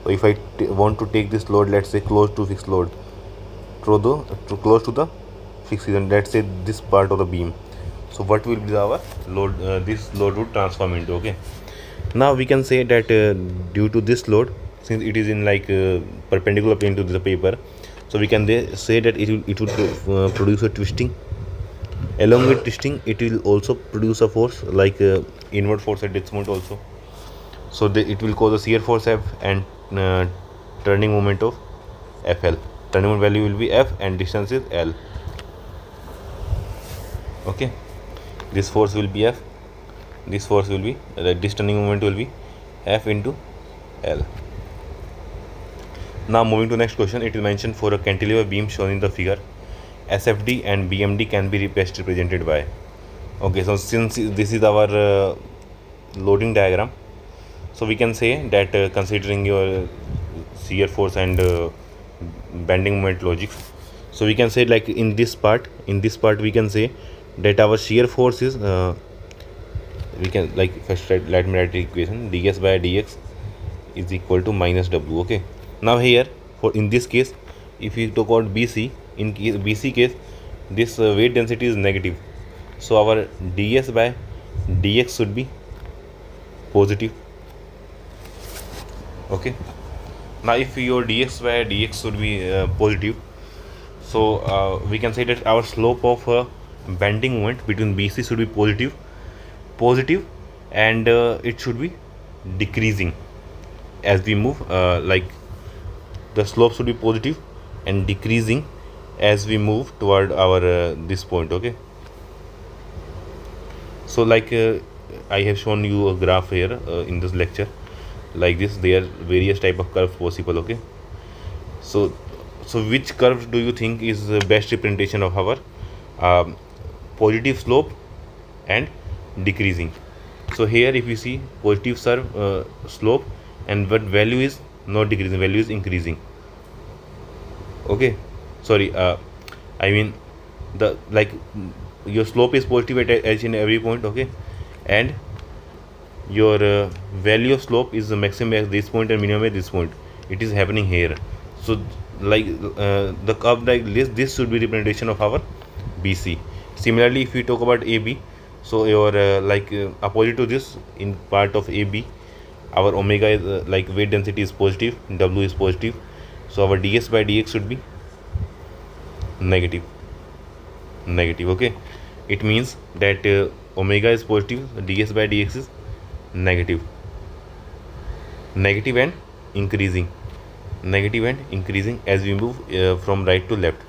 So if I want to take this load, let's say close to fixed load, close to the fixed end, let's say this part of the beam, so what will be our load, this load would transform into. Okay, now we can say that due to this load, since it is in perpendicular plane to the paper, so we can say that it would produce a twisting. Along with twisting, it will also produce a force inward force at its moment also. So it will cause a shear force F and turning moment of FL. Turning moment value will be F and distance is L. Okay, this force will be F, this force will be this turning moment will be F into L. Now moving to next question, it is mentioned for a cantilever beam shown in the figure, SFD and BMD can be best represented by. Okay, so since this is our loading diagram, so we can say that considering your shear force and bending moment logic, so we can say in this part we can say that our shear force is we can first let me write the equation, ds by dx is equal to minus w. Okay, now here for in this case, if we talk about BC, in case BC case, this weight density is negative, so our ds by dx should be positive. Okay, now if your ds by dx should be positive, so we can say that our slope of bending moment between BC should be positive, and it should be decreasing as we move, the slope should be positive and decreasing as we move toward our this point. Okay, so I have shown you a graph here in this lecture like this. There are various type of curves possible. Okay, so which curve do you think is the best representation of our positive slope and decreasing? So here if you see positive slope, and what value is not decreasing, value is increasing. Okay, sorry, I mean the like your slope is positive at each and every point. Okay, and your value of slope is the maximum at this point and minimum at this point. It is happening here. So like the curve like this should be representation of our BC. Similarly, if we talk about AB, so your opposite to this in part of AB, our omega is like weight density is positive, W is positive, so our ds by dx should be negative. Okay, it means that omega is positive, ds by dx is negative and increasing, as we move from right to left.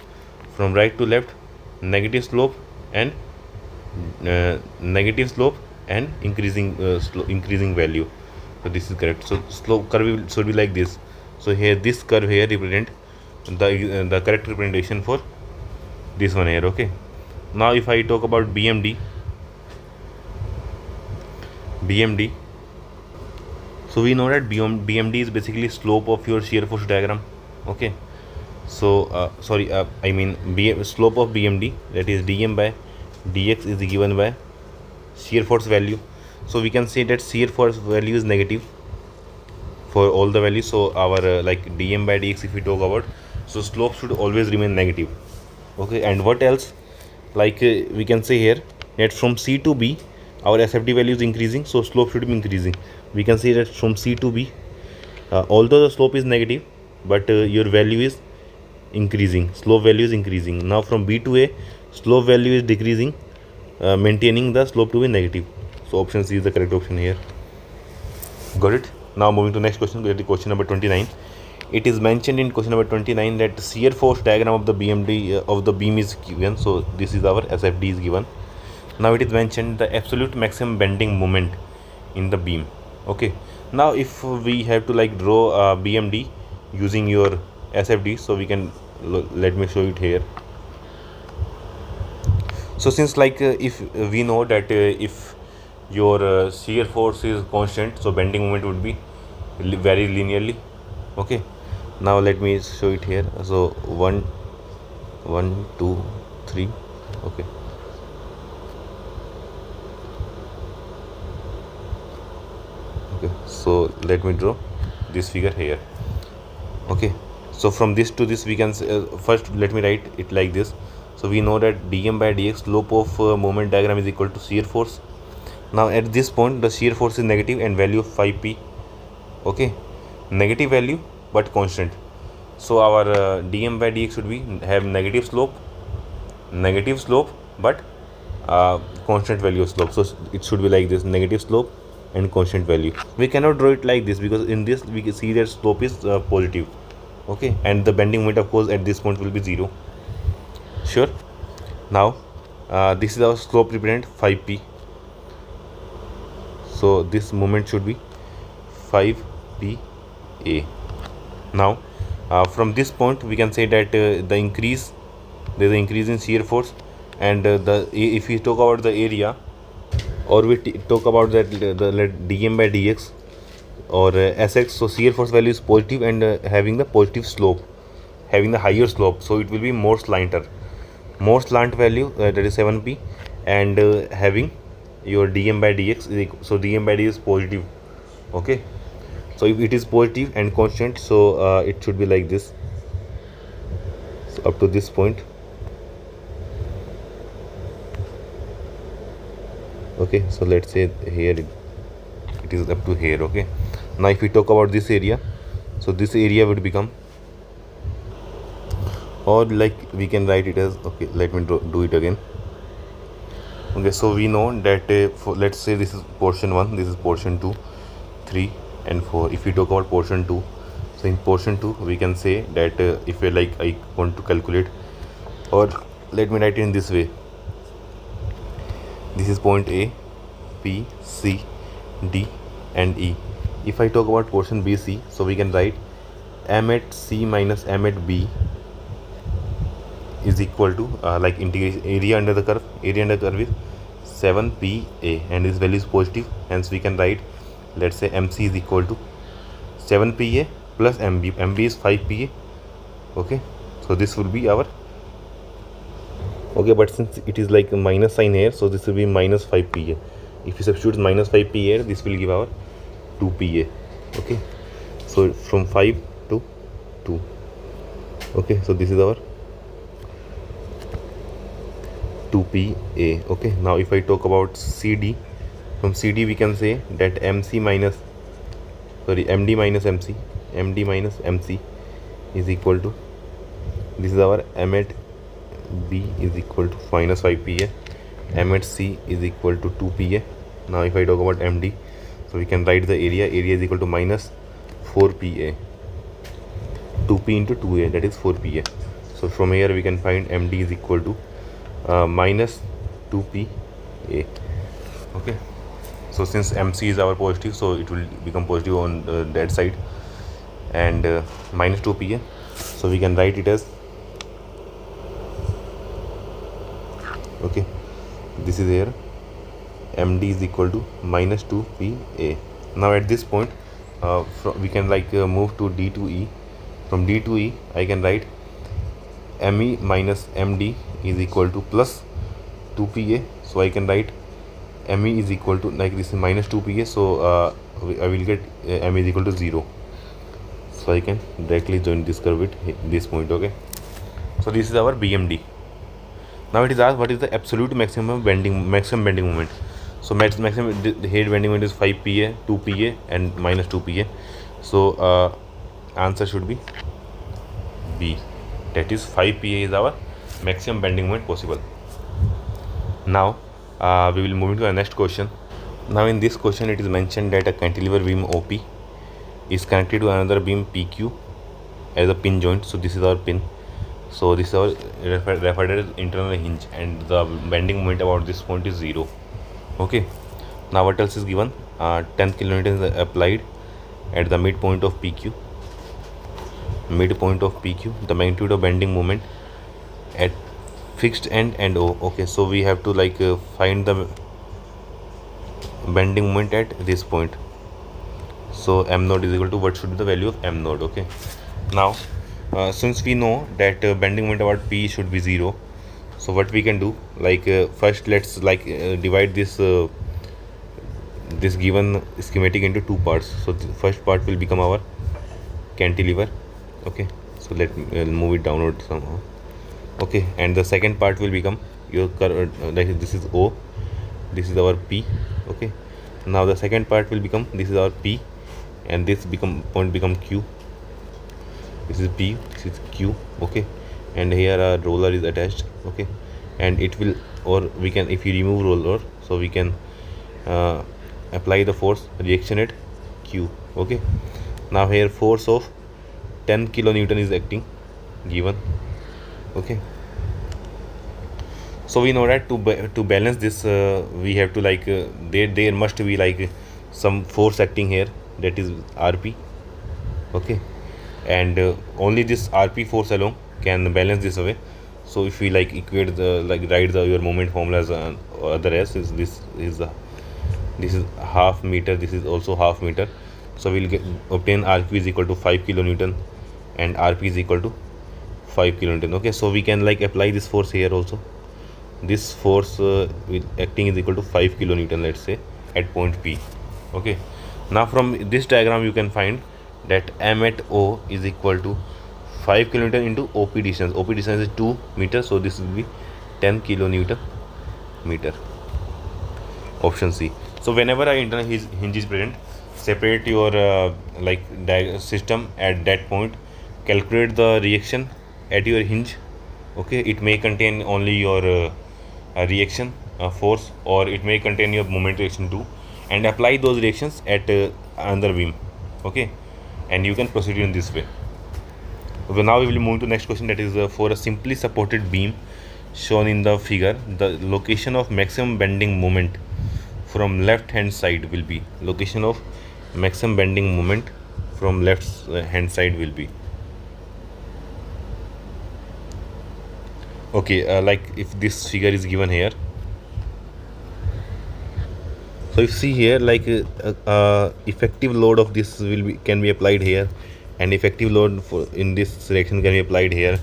Negative slope and increasing value. So this is correct. So slope curve should be like this. So here this curve here represent the correct representation for this one here. Okay, now if I talk about BMD, so we know that BMD is basically slope of your shear force diagram. Okay, so slope of BMD, that is dm by dx, is given by shear force value. So we can say that shear force value is negative for all the values. So our dm by dx, if we talk about, so slope should always remain negative. Okay, and what else, we can say here that from C to B our SFD value is increasing, so slope should be increasing. We can say that from C to B, although the slope is negative, but your value is increasing, slope value is increasing. Now from B to A, slope value is decreasing, maintaining the slope to be negative. So option C is the correct option here. Got it? Now moving to next question, question number 29. It is mentioned in question number 29 that the shear force diagram of the BMD of the beam is given. So this is our SFD is given. Now it is mentioned the absolute maximum bending moment in the beam. Okay, now if we have to draw BMD using your SFD, so we can let me show it here. So since if we know that if your shear force is constant, so bending moment would be very linearly. Okay, now let me show it here. So 1 2 3. Okay, so let me draw this figure here. Okay, so from this to this we can first let me write it like this. So we know that dm by dx, slope of moment diagram, is equal to shear force. Now at this point the shear force is negative and value of 5p. Okay, negative value but constant. So our dm by dx should be have negative slope but constant value of slope. So it should be like this, negative slope and constant value. We cannot draw it like this because in this we can see that slope is positive. Okay, and the bending moment of course at this point will be 0. Sure. Now this is our slope represent 5p. So this moment should be 5pa. Now from this point we can say that there is an increase in shear force, and if we talk about the area, or we talk about that the dm by dx or sx, so shear force value is positive and having the positive slope, having the higher slope, so it will be more slant value, that is 7p, and having your dm by dx is equal, so dm by dx is positive. Okay, so if it is positive and constant, so it should be like this. So up to this point. Okay, so let's say here it is up to here. Okay, now if we talk about this area, so this area would become, or we can write it as, okay, let me do it again. Okay, so we know that let's say this is portion 1, this is portion 2, 3 and 4. If we talk about portion 2, so in portion 2 we can say that if we I want to calculate, or let me write it in this way. This is point A, B, C, D and E. If I talk about portion BC, so we can write m at C minus m at B is equal to integration area under the curve is 7 PA, and this value is positive, hence we can write, let's say MC is equal to 7 PA plus MB. MB is 5 PA. Okay, so this will be our, okay, but since it is like a minus sign here, so this will be minus 5 PA. If you substitute minus 5 PA, this will give our 2 PA. Okay, so from 5 to 2. Okay, so this is our 2 PA. Okay, now if I talk about CD, from CD we can say that MD minus MC is equal to, this is our M at B is equal to minus 5 PA, M at C is equal to 2 PA. Now if I talk about MD, so we can write the area is equal to minus 4 PA. 2P into 2A, that is 4 PA. So from here we can find MD is equal to minus 2PA. Okay, so since MC is our positive, so it will become positive on that side, and minus 2PA, so we can write it as, okay, this is here, MD is equal to minus 2PA. Now at this point we can like move to D to E. From D to E I can write ME minus MD is equal to plus 2PA. So I can write ME is equal to, like, this is minus 2PA, so I will get ME is equal to 0. So I can directly join this curve with this point. Okay, so this is our BMD. Now it is asked what is the absolute maximum bending moment. So maximum head bending moment is 5 PA, 2 PA and minus 2 PA. So answer should be B, that is 5 PA is our maximum bending moment possible. Now we will move into the next question. Now in this question it is mentioned that a cantilever beam OP is connected to another beam PQ as a pin joint. So this is our pin. So this is our referred as internal hinge, and the bending moment about this point is 0. Okay, now what else is given? 10 kilonewtons is applied at the midpoint of PQ. The magnitude of bending moment at fixed end and O. Okay, so we have to like find the bending moment at this point. So M node is equal to, what should be the value of M node? Okay, now since we know that bending moment about P should be 0, so what we can do, like first let's like divide this this given schematic into two parts. So the first part will become our cantilever. Okay, so let me move it downward somehow. Okay, and the second part will become your curve, like this is O, this is our P. Okay, now the second part will become, this is our P, and this point become Q. This is P, this is Q. Okay, and here a roller is attached. Okay, and it will, or we can, if you remove roller, so we can apply the force reaction at Q. Okay, now here force of 10 kilonewton is acting given. Okay, so we know that to balance this we have to like there must be like some force acting here, that is RP. Okay, and only this RP force alone can balance this away. So if we like equate the, like write the your moment formula as other as is, this is half meter, this is also half meter. So we'll obtain RQ is equal to 5 kilonewton and RP is equal to 5 kilonewton. Okay, so we can like apply this force here also. This force acting is equal to 5 kilonewton, let's say, at point P. Okay, now from this diagram you can find that M at O is equal to 5 kilonewton into OP distance. OP distance is 2 meters, so this will be 10 kilonewton meter. Option C. So whenever a internal hinge is present, separate your like system at that point, calculate the reaction at your hinge. Okay, it may contain only your reaction force, or it may contain your moment reaction too, and apply those reactions at another beam. Okay, and you can proceed in this way. Okay, now we will move to next question, that is for a simply supported beam shown in the figure, the location of maximum bending moment from left hand side will be, location of maximum bending moment from left hand side will be. Okay, like if this figure is given here, So if see here, like effective load of this will be can be applied here, and effective load for in this direction can be applied here.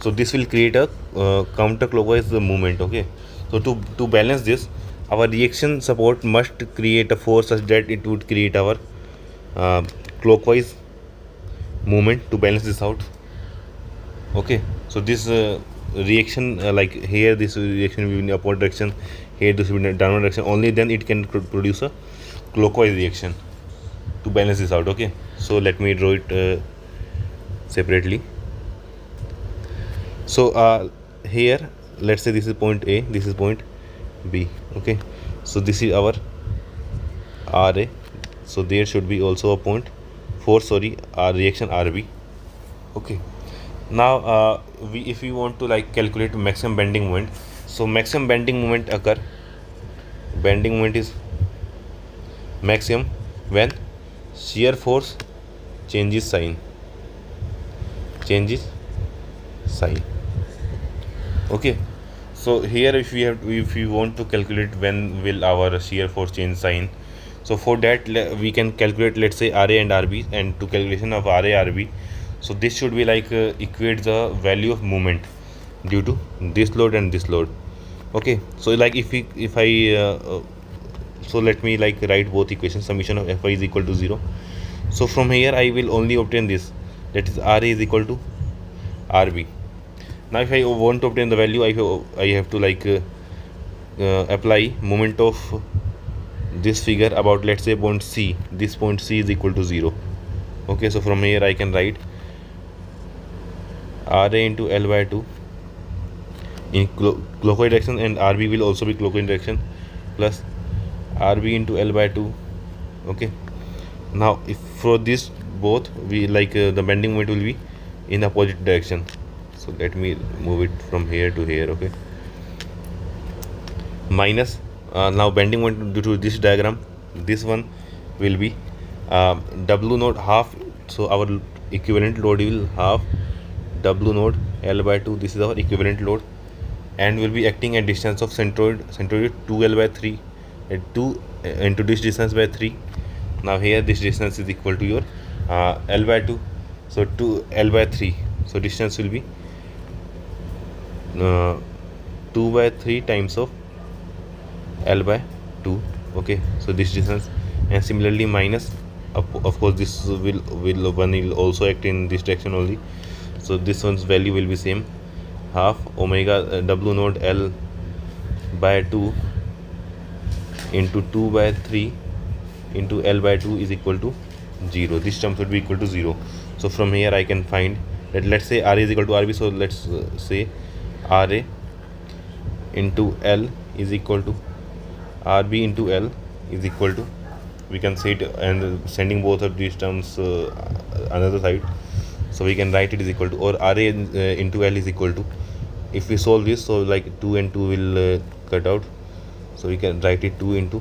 So this will create a counterclockwise movement. Okay, so to balance this, our reaction support must create a force such that it would create our uh, clockwise movement to balance this out. Okay, so this reaction, like here this reaction will be in upward direction, here this will be in downward direction, only then it can produce a clockwise reaction to balance this out. Okay, so let me draw it separately. So here let's say this is point A, this is point B. Okay, so this is our RA, so there should be also a point for, sorry, our reaction RB. Okay, now if we want to like calculate maximum bending moment, so maximum bending moment occur, bending moment is maximum when shear force changes sign, changes sign. Okay, so here if we want to calculate when will our shear force change sign, so for that we can calculate, let's say, RA and RB, and to calculation of RA RB, so this should be like equate the value of movement due to this load and this load. Okay, so like if I so let me like write both equations. Summation of Fy is equal to 0. So from here I will only obtain this, that is RA is equal to RB. Now if I want to obtain the value, I have to like apply moment of this figure about, let's say, point C. This point C is equal to 0. Okay, so from here I can write RA into L by 2 in clockwise direction, and RB will also be clockwise direction, plus RB into L by 2. Okay, now if for this both we like the bending moment will be in opposite direction. So let me move it from here to here. Okay, minus now bending moment due to this diagram, this one will be W node half, so our equivalent load will half W node L by 2, this is our equivalent load, and will be acting at distance of centroid 2L by 3, 2 into this distance by 3. Now here this distance is equal to your L by 2, so 2 L by 3, so distance will be 2 by 3 times of L by 2. Okay, so this distance, and similarly minus of course this will one will also act in this direction only, so this one's value will be same, half omega W node L by 2 into 2 by 3 into L by 2 is equal to 0. This term should be equal to 0. So from here I can find that, let's say RA is equal to RB, so let's say RA into L is equal to RB into L is equal to, we can say it, and sending both of these terms another side, so we can write it is equal to, or RA into L is equal to, if we solve this, so like 2 and 2 will cut out, so we can write it 2 into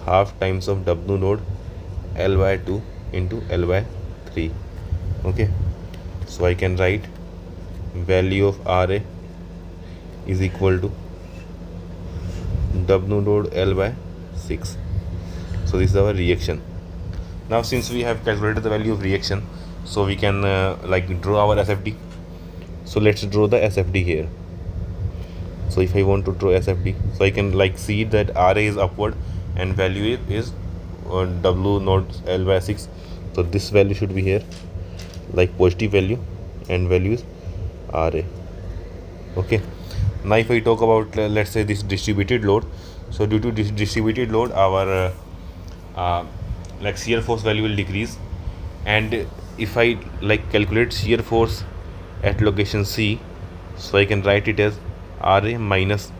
half times of W node L by 2 into L by 3. Okay, so I can write value of RA is equal to W node L by 6. So this is our reaction. Now since we have calculated the value of reaction, so we can like draw our SFD. So let's draw the SFD here. So if I want to draw SFD, so I can like see that RA is upward and value is W node L by 6. So this value should be here, like positive value, and value is RA. Okay, now if I talk about let's say this distributed load, so due to this distributed load our like shear force value will decrease, and if I like calculate shear force at location C, so I can write it as RA minus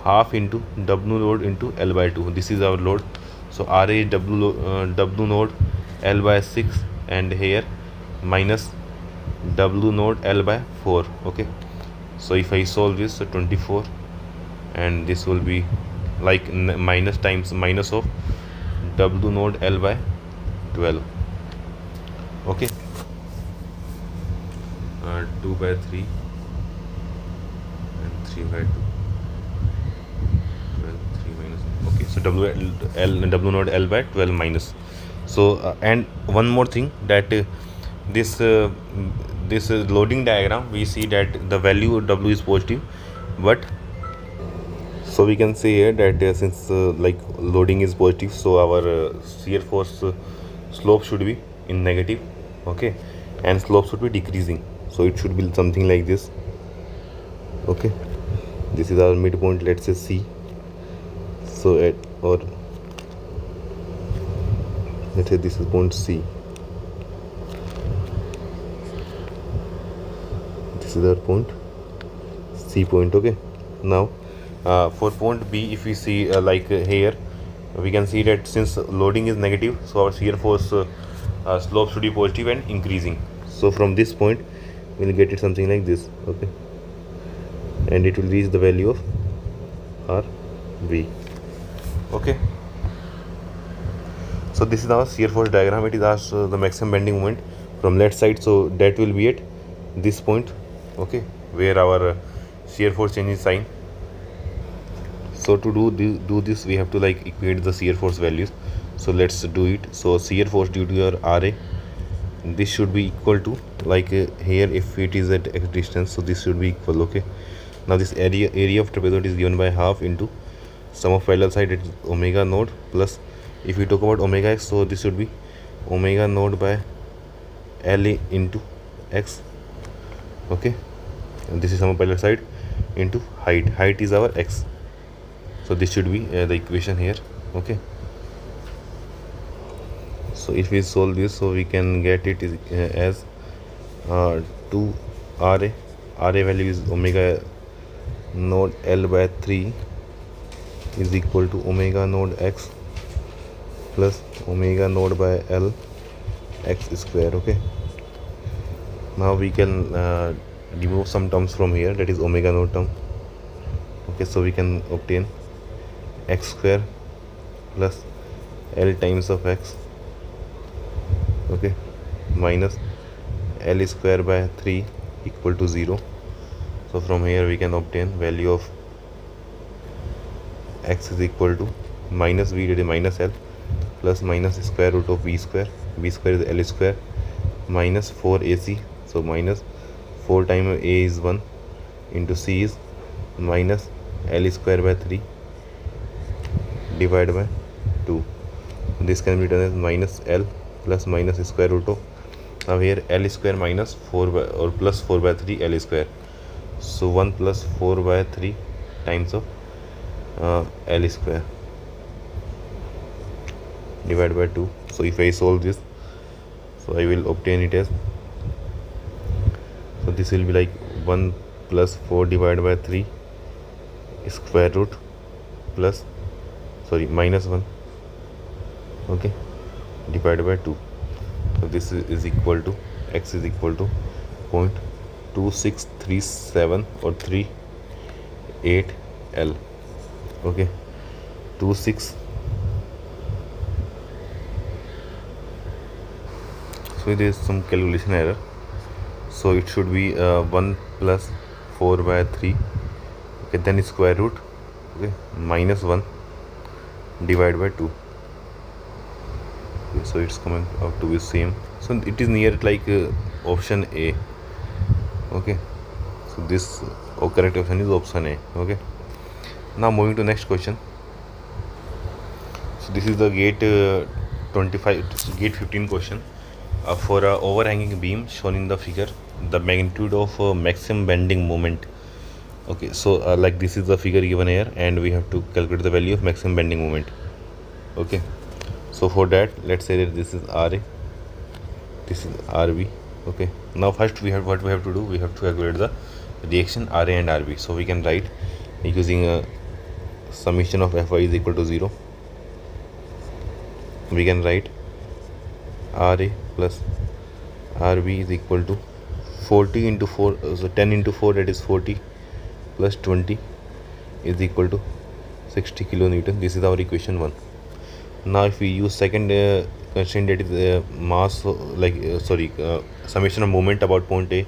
half into W node into L by 2. This is our load, so RA is W node L by 6, and here minus W node L by 4. Okay, so if I solve this, so 24, and this will be like minus times minus of W node L by 12. Okay, 2 by 3 and 3 by 2, 12, 3 minus 1. Okay, so w naught L by 12 minus. So and one more thing, that this loading diagram, we see that the value of w is positive, but so we can say here that since like loading is positive, so our shear force slope should be in negative, okay, and slope should be decreasing, so it should be something like this, okay. This is our midpoint, let's say C. So at, or let's say this is point C, this is our point C point, okay. Now for point B, if we see here, we can see that since loading is negative, so our shear force slope should be positive and increasing. So from this point we'll get it something like this, okay, and it will reach the value of RV, okay. So this is our shear force diagram. It is asked the maximum bending moment from left side, so that will be at this point, okay, where our shear force changes sign. So to do this, we have to like equate the shear force values. So let's do it. So shear force due to your RA, this should be equal to like here, if it is at X distance, so this should be equal, okay. Now this area of trapezoid is given by half into sum of parallel side, it is omega naught plus, if we talk about omega x, so this should be omega naught by LA into X, okay, and this is sum of parallel side into height is our X. So this should be the equation here, okay. So if we solve this, so we can get it is, as 2 RA value is omega naught L by 3 is equal to omega naught X plus omega naught by L X square, okay. Now we can remove some terms from here, that is omega naught term, okay. So we can obtain X square plus L times of X, okay, minus L square by 3 equal to 0. So from here we can obtain value of X is equal to minus V, that is minus L, plus minus square root of V square is L square, minus 4AC, so minus 4 times A is 1 into C is minus L square by 3 divided by 2. This can be written as minus L plus minus square root of, now here L square minus 4 by, or plus 4 by 3 L square, so 1 plus 4 by 3 times of L square divided by 2. So if I solve this, so I will obtain it as, so this will be like 1 plus 4 divided by 3 square root plus, sorry, minus 1, okay, divided by 2. So this is equal to, X is equal to 0.2637 or 38 L, okay, 26. So there is some calculation error, so it should be 1 plus 4 by 3, okay, then square root, okay, minus 1 divided by 2. Okay, so it's coming out to be same, so it is near like option A, okay. So this correct option is option A, okay. Now moving to next question. So this is the gate 15 question. For a overhanging beam shown in the figure, the magnitude of maximum bending moment, okay. So like this is the figure given here, and we have to calculate the value of maximum bending moment, okay. So for that, let's say that this is RA, this is RB, okay. Now first we have, what we have to do, we have to calculate the reaction RA and RB. So we can write using a summation of Fy is equal to 0. We can write RA plus RB is equal to 40 into 4, so 10 into 4, that is 40, plus 20 is equal to 60 kilonewton. This is our equation 1. Now if we use second constraint, that is mass, like summation of moment about point A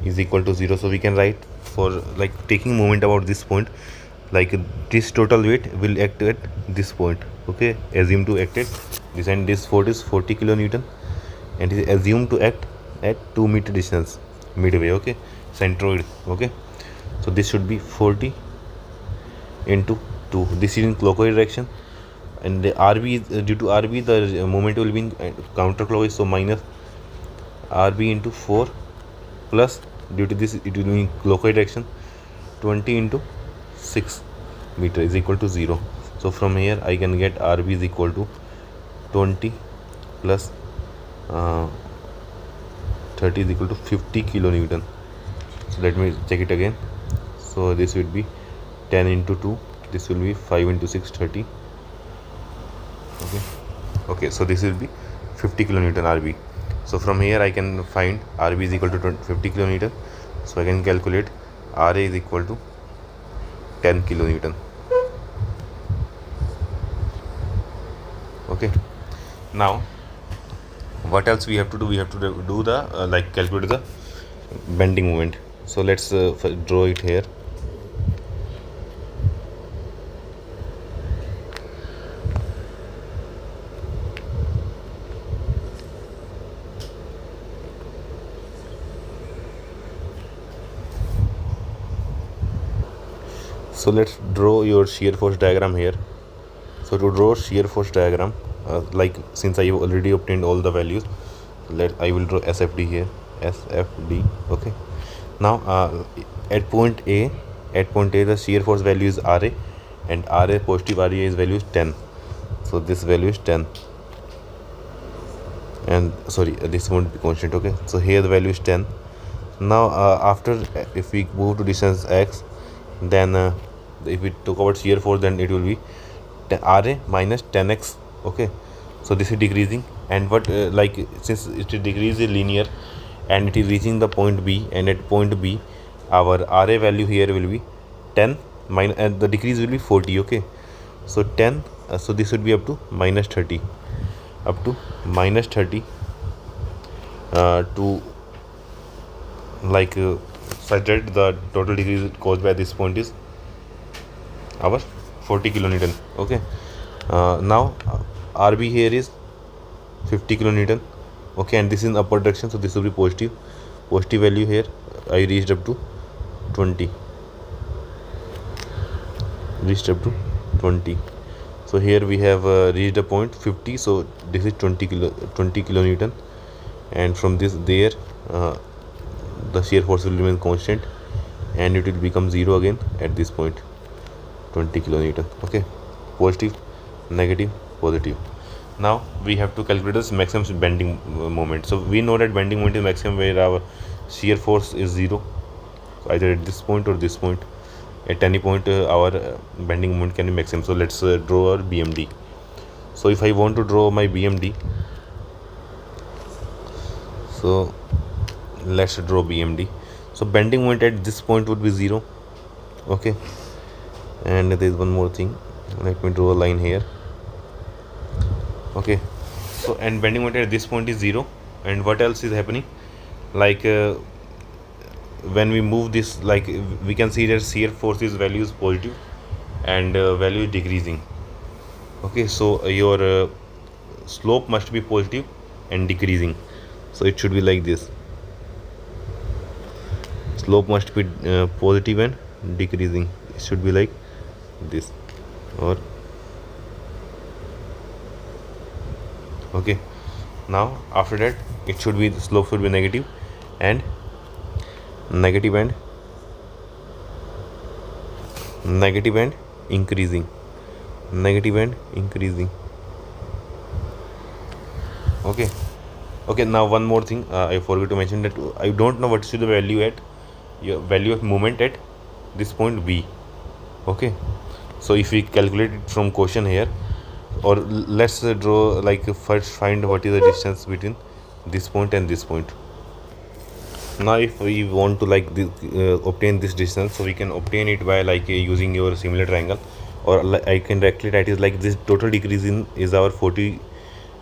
is equal to 0. So we can write, for like taking moment about this point, like this total weight will act at this point. Okay, assume to act at this, and this force is 40 kilonewton, and is assumed to act at 2 meter distance midway. Okay, centroid. Okay, so this should be 40 into 2. This is in clockwise direction, and the RB is, due to RB the moment will be in counterclockwise, so minus RB into 4 plus, due to this it will be in clockwise direction, 20 into 6 meter is equal to 0. So from here I can get RB is equal to 20 plus 30 is equal to 50 kilonewton. So let me check it again. So this would be 10 into 2, this will be 5 into 6, 30. Okay, so this will be 50 kilonewton RB. So from here I can find RB is equal to 50 kilonewton. So I can calculate RA is equal to 10 kilonewton. Okay, now what else we have to do? We have to do the like calculate the bending moment. So let's draw it here. So let's draw your shear force diagram here. So to draw shear force diagram, like since I have already obtained all the values, I will draw SFD here, SFD. Okay, now at point A, the shear force value is RA, and RA positive RA is value is 10. So this value is 10, and sorry, this won't be constant. Okay, so here the value is 10. Now after, if we move to distance x, then if we talk about shear force, then it will be RA minus 10x. Okay, so this is decreasing, and what like since it is decreasing linear and it is reaching the point B, and at point B our RA value here will be 10 minus, and the decrease will be 40. Okay, so 10, so this would be up to minus 30, up to minus 30 to like such that the total decrease caused by this point is our 40 kilonewton. Okay, now RB here is 50 kilonewton. Okay, and this is in upward direction, so this will be positive value here. I reached up to 20, so here we have reached a point 50, so this is 20 kilonewton, and from this there the shear force will remain constant, and it will become 0 again at this point, 20 kilonewton. Okay, positive, negative, positive. Now we have to calculate this maximum bending moment. So we know that bending moment is maximum where our shear force is 0, so either at this point or this point. At any point our bending moment can be maximum. So let's draw our BMD. So if I want to draw my BMD, so let's draw BMD. So bending moment at this point would be 0. Okay, and there is one more thing, let me draw a line here. Okay, so and bending moment at this point is 0, and what else is happening, like when we move this, like we can see that shear force's value is positive and value is decreasing. Okay, so your slope must be positive and decreasing, so it should be like this. Slope must be positive and decreasing. It should be like this, or okay. Now after that it should be, the slope should be negative and increasing, okay. Now one more thing, I forgot to mention that I don't know what should the value at your value of moment at this point B. Okay, so if we calculate it from question here, or let's draw, like first find what is the distance between this point and this point. Now if we want to like obtain this distance, so we can obtain it by like using your similar triangle, or I can directly write is like this total decrease in is our 40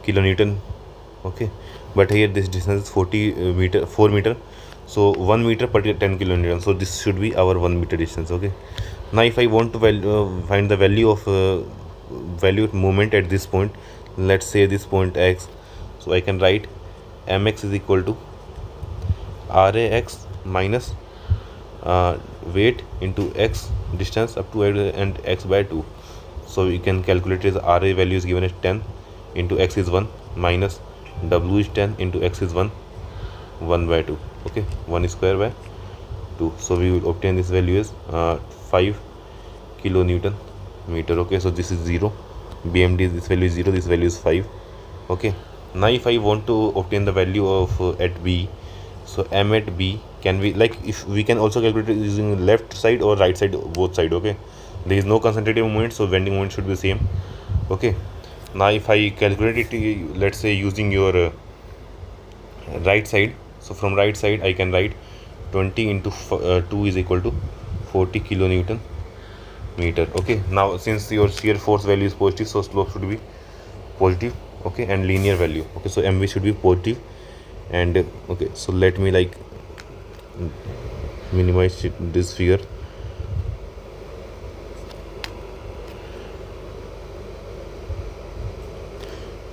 kilonewton. Okay, but here this distance is 4 meter, so 1 meter per 10 kilonewton, so this should be our 1 meter distance. Okay, Now if I want to find the value of moment at this point, let's say this point x, so I can write mx is equal to rax minus weight into x distance up to and x by 2. So we can calculate as ra value is given as 10 into x is 1 minus w is 10 into x is 1 by 2. Okay, 1 square by 2. So we will obtain this value as 5 kilonewton meter. Okay, so this is 0, bmd, this value is 0, this value is 5. Okay, now if I want to obtain the value of at b, so m at b can be like, if we can also calculate it using left side or right side, both side. Okay, there is no concentrative moment, so bending moment should be same. Okay, now if I calculate it, let's say using your right side, so from right side I can write 20 into 2 is equal to 40 kilonewton meter. Okay, now since your shear force value is positive, so slope should be positive. Okay, and linear value. Okay, so mv should be positive. And okay, so let me like minimize this figure.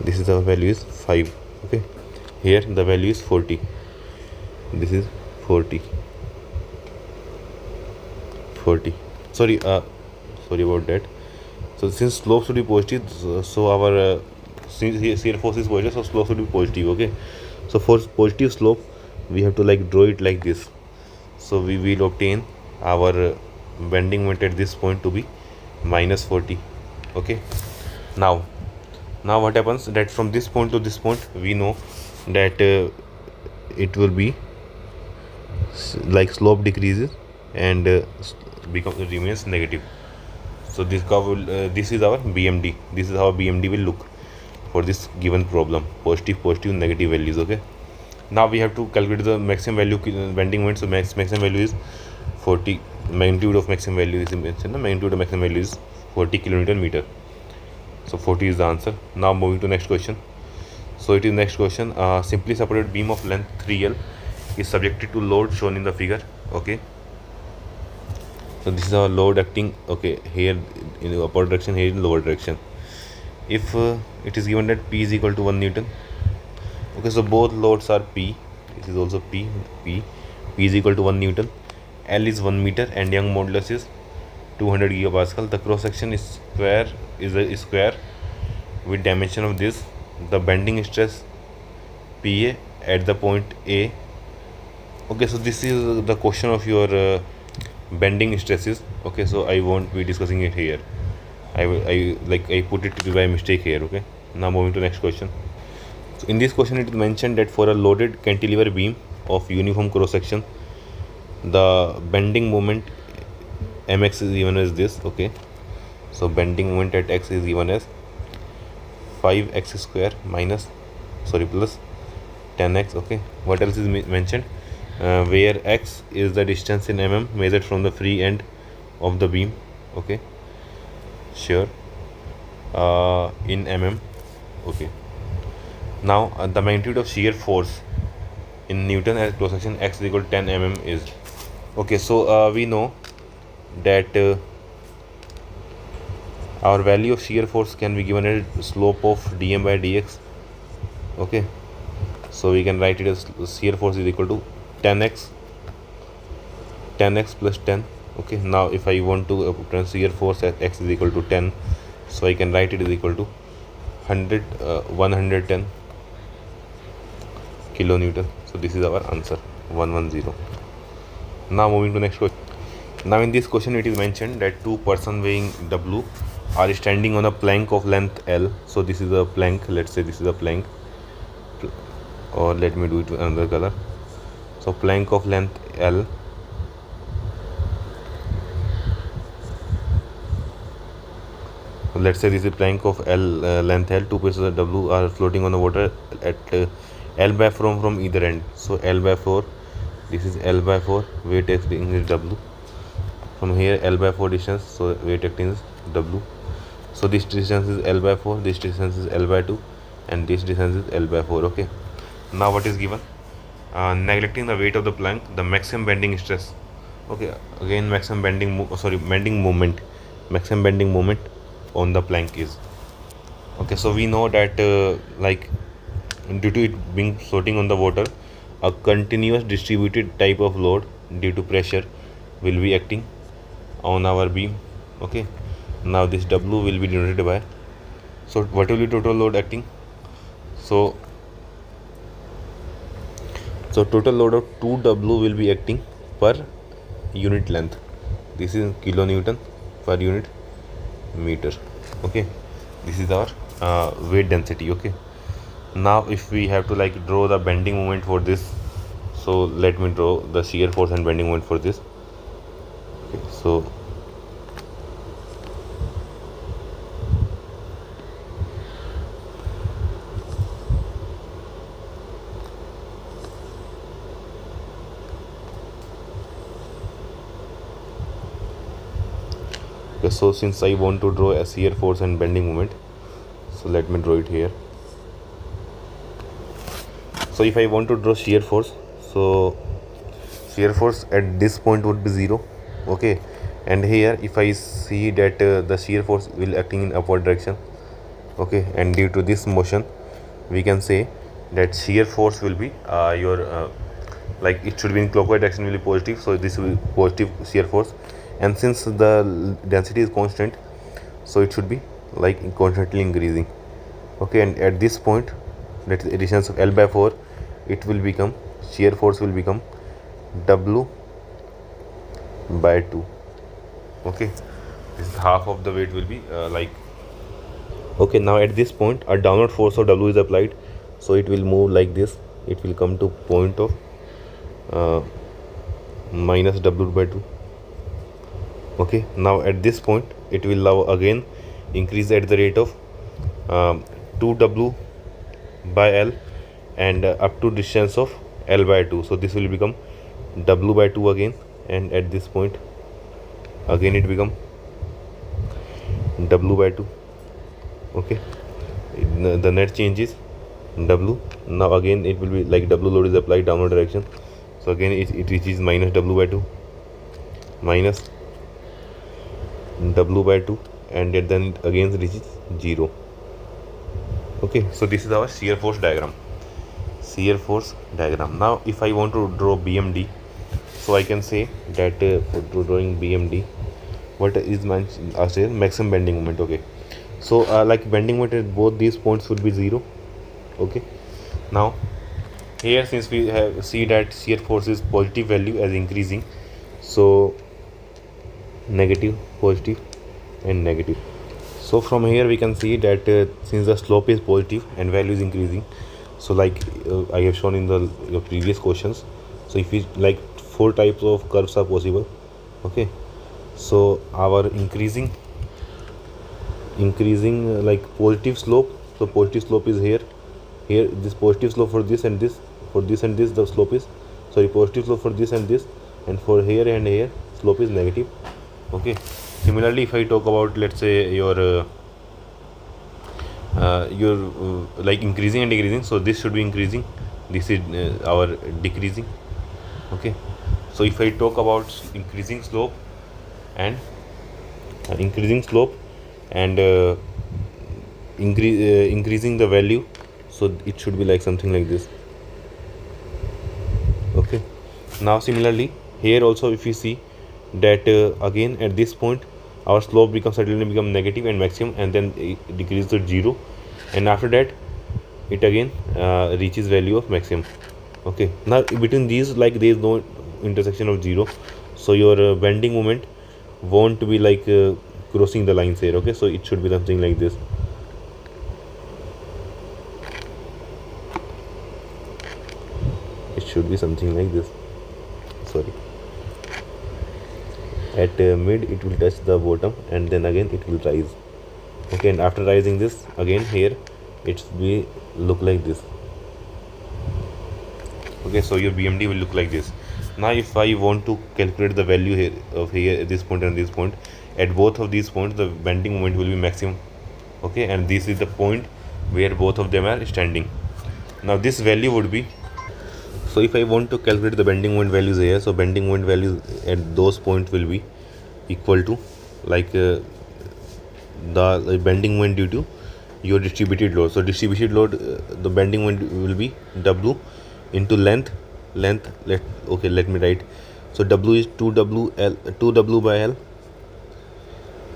This is our value is 5. Okay, here the value is 40, this is 40, sorry about that. So since slope should be positive, so our since shear force is positive, so slope should be positive. Okay, so for positive slope we have to like draw it like this. So we will obtain our bending moment at this point to be minus 40. Okay, now what happens that from this point to this point, we know that it will be like slope decreases and remains negative. So this curve will, this is our bmd, this is how bmd will look for this given problem, positive negative values. Okay, now we have to calculate the maximum value bending moment. So maximum value is 40, magnitude of maximum value is mentioned, the magnitude of maximum value is 40 kilonewton meter. So 40 is the answer. Now moving to next question. So it is next question. Simply supported beam of length 3L is subjected to load shown in the figure. Okay, so this is our load acting, okay, here in the upward direction, here in lower direction. If it is given that P is equal to 1 Newton. Okay, so both loads are P, this is also P is equal to 1 Newton, L is 1 meter and Young modulus is 200 gigapascal. The cross section is a square with dimension of this. The bending stress PA at the point A. Okay, so this is the question of your bending stresses. Okay, so I won't be discussing it here. I put it by mistake here. Okay, now moving to next question. So in this question it is mentioned that for a loaded cantilever beam of uniform cross section, the bending moment mx is given as this. Okay, so bending moment at x is given as 5x square plus 10x. Okay, what else is mentioned? Where x is the distance in mm measured from the free end of the beam. Okay, sure, in mm. Okay, now the magnitude of shear force in Newton at cross section x is equal to 10 mm is. Okay, so we know that our value of shear force can be given as slope of dm by dx. Okay, so we can write it as shear force is equal to 10x plus 10. Okay, now if I want to obtain shear force at x is equal to 10, so I can write it is equal to 110 kilonewton. So this is our answer, 110. Now moving to next question. Now in this question it is mentioned that two persons weighing W are standing on a plank of length L. So this is a plank, let's say this is a plank, or let me do it with another color. So plank of length L, let's say this is plank of L, length L. Two pieces of W are floating on the water at L by 4 from either end. So L by 4, this is L by 4, weight acting is W. From here L by 4 distance, so weight acting is W. So this distance is L by 4, this distance is L by 2, and this distance is L by 4. Okay, now what is given? Neglecting the weight of the plank, the maximum bending stress Okay, again maximum bending moment, maximum bending moment on the plank is, okay. So we know that like due to it being floating on the water, a continuous distributed type of load due to pressure will be acting on our beam, okay. Now this W will be denoted by, so what will be total load acting? So total load of 2W will be acting per unit length. This is kilonewton per unit meter, okay. This is our weight density, okay. Now if we have to like draw the bending moment for this, so let me draw the shear force and bending moment for this, okay. So okay, so since I want to draw a shear force and bending moment, so let me draw it here. So if I want to draw shear force, so shear force at this point would be 0, okay. And here if I see that the shear force will acting in upward direction, okay, and due to this motion we can say that shear force will be your like it should be in clockwise direction, will be positive, so this will be positive shear force. And since the density is constant, so it should be like constantly increasing, okay. And at this point, that is addition of L by 4, it will become, shear force will become W by 2, okay. This is half of the weight will be like, okay. Now at this point a downward force of W is applied, so it will move like this, it will come to point of uh, minus W by 2, okay. Now at this point it will now again increase at the rate of 2W by L and up to distance of L by 2, so this will become W by 2 again. And at this point again it become W by 2, okay. The net change is W. Now again it will be like W load is applied downward direction, so again it reaches minus W by 2, minus W by 2, and then it again reaches 0, okay. So this is our shear force diagram, shear force diagram. Now if I want to draw BMD, so I can say that for drawing BMD, what is mentioned as a maximum bending moment, okay. So like bending moment at both these points would be 0, okay. Now here since we have see that shear force is positive value as increasing, so negative, positive and negative. So from here we can see that since the slope is positive and value is increasing, so like I have shown in the your previous questions, so if we like 4 types of curves are possible, okay. So our increasing like positive slope, so positive slope is here, this positive slope for this and this, for this and this the slope is, sorry, positive slope for this and this, and for here and here slope is negative, okay. Similarly if I talk about, let's say, your like increasing and decreasing, so this should be increasing, this is our decreasing, okay. So if I talk about increasing slope and increasing the value, so it should be like something like this, okay. Now similarly here also if you see that again at this point our slope suddenly become negative and maximum, and then it decreases to 0, and after that it again reaches value of maximum, okay. Now between these, like, there is no intersection of 0, so your bending moment won't be like crossing the lines here, okay. So it should be something like this, it should be something like this, sorry. At mid it will touch the bottom and then again it will rise, okay. And after rising this again here it will look like this, okay. So your BMD will look like this. Now if I want to calculate the value here of here this point and this point, at both of these points the bending moment will be maximum, okay. And this is the point where both of them are standing. Now this value would be, So if I want to calculate the bending moment values here, so bending moment values at those points will be equal to like the bending moment due to your distributed load. So distributed load, the bending moment will be W into length. Let me write. So W is 2W by L.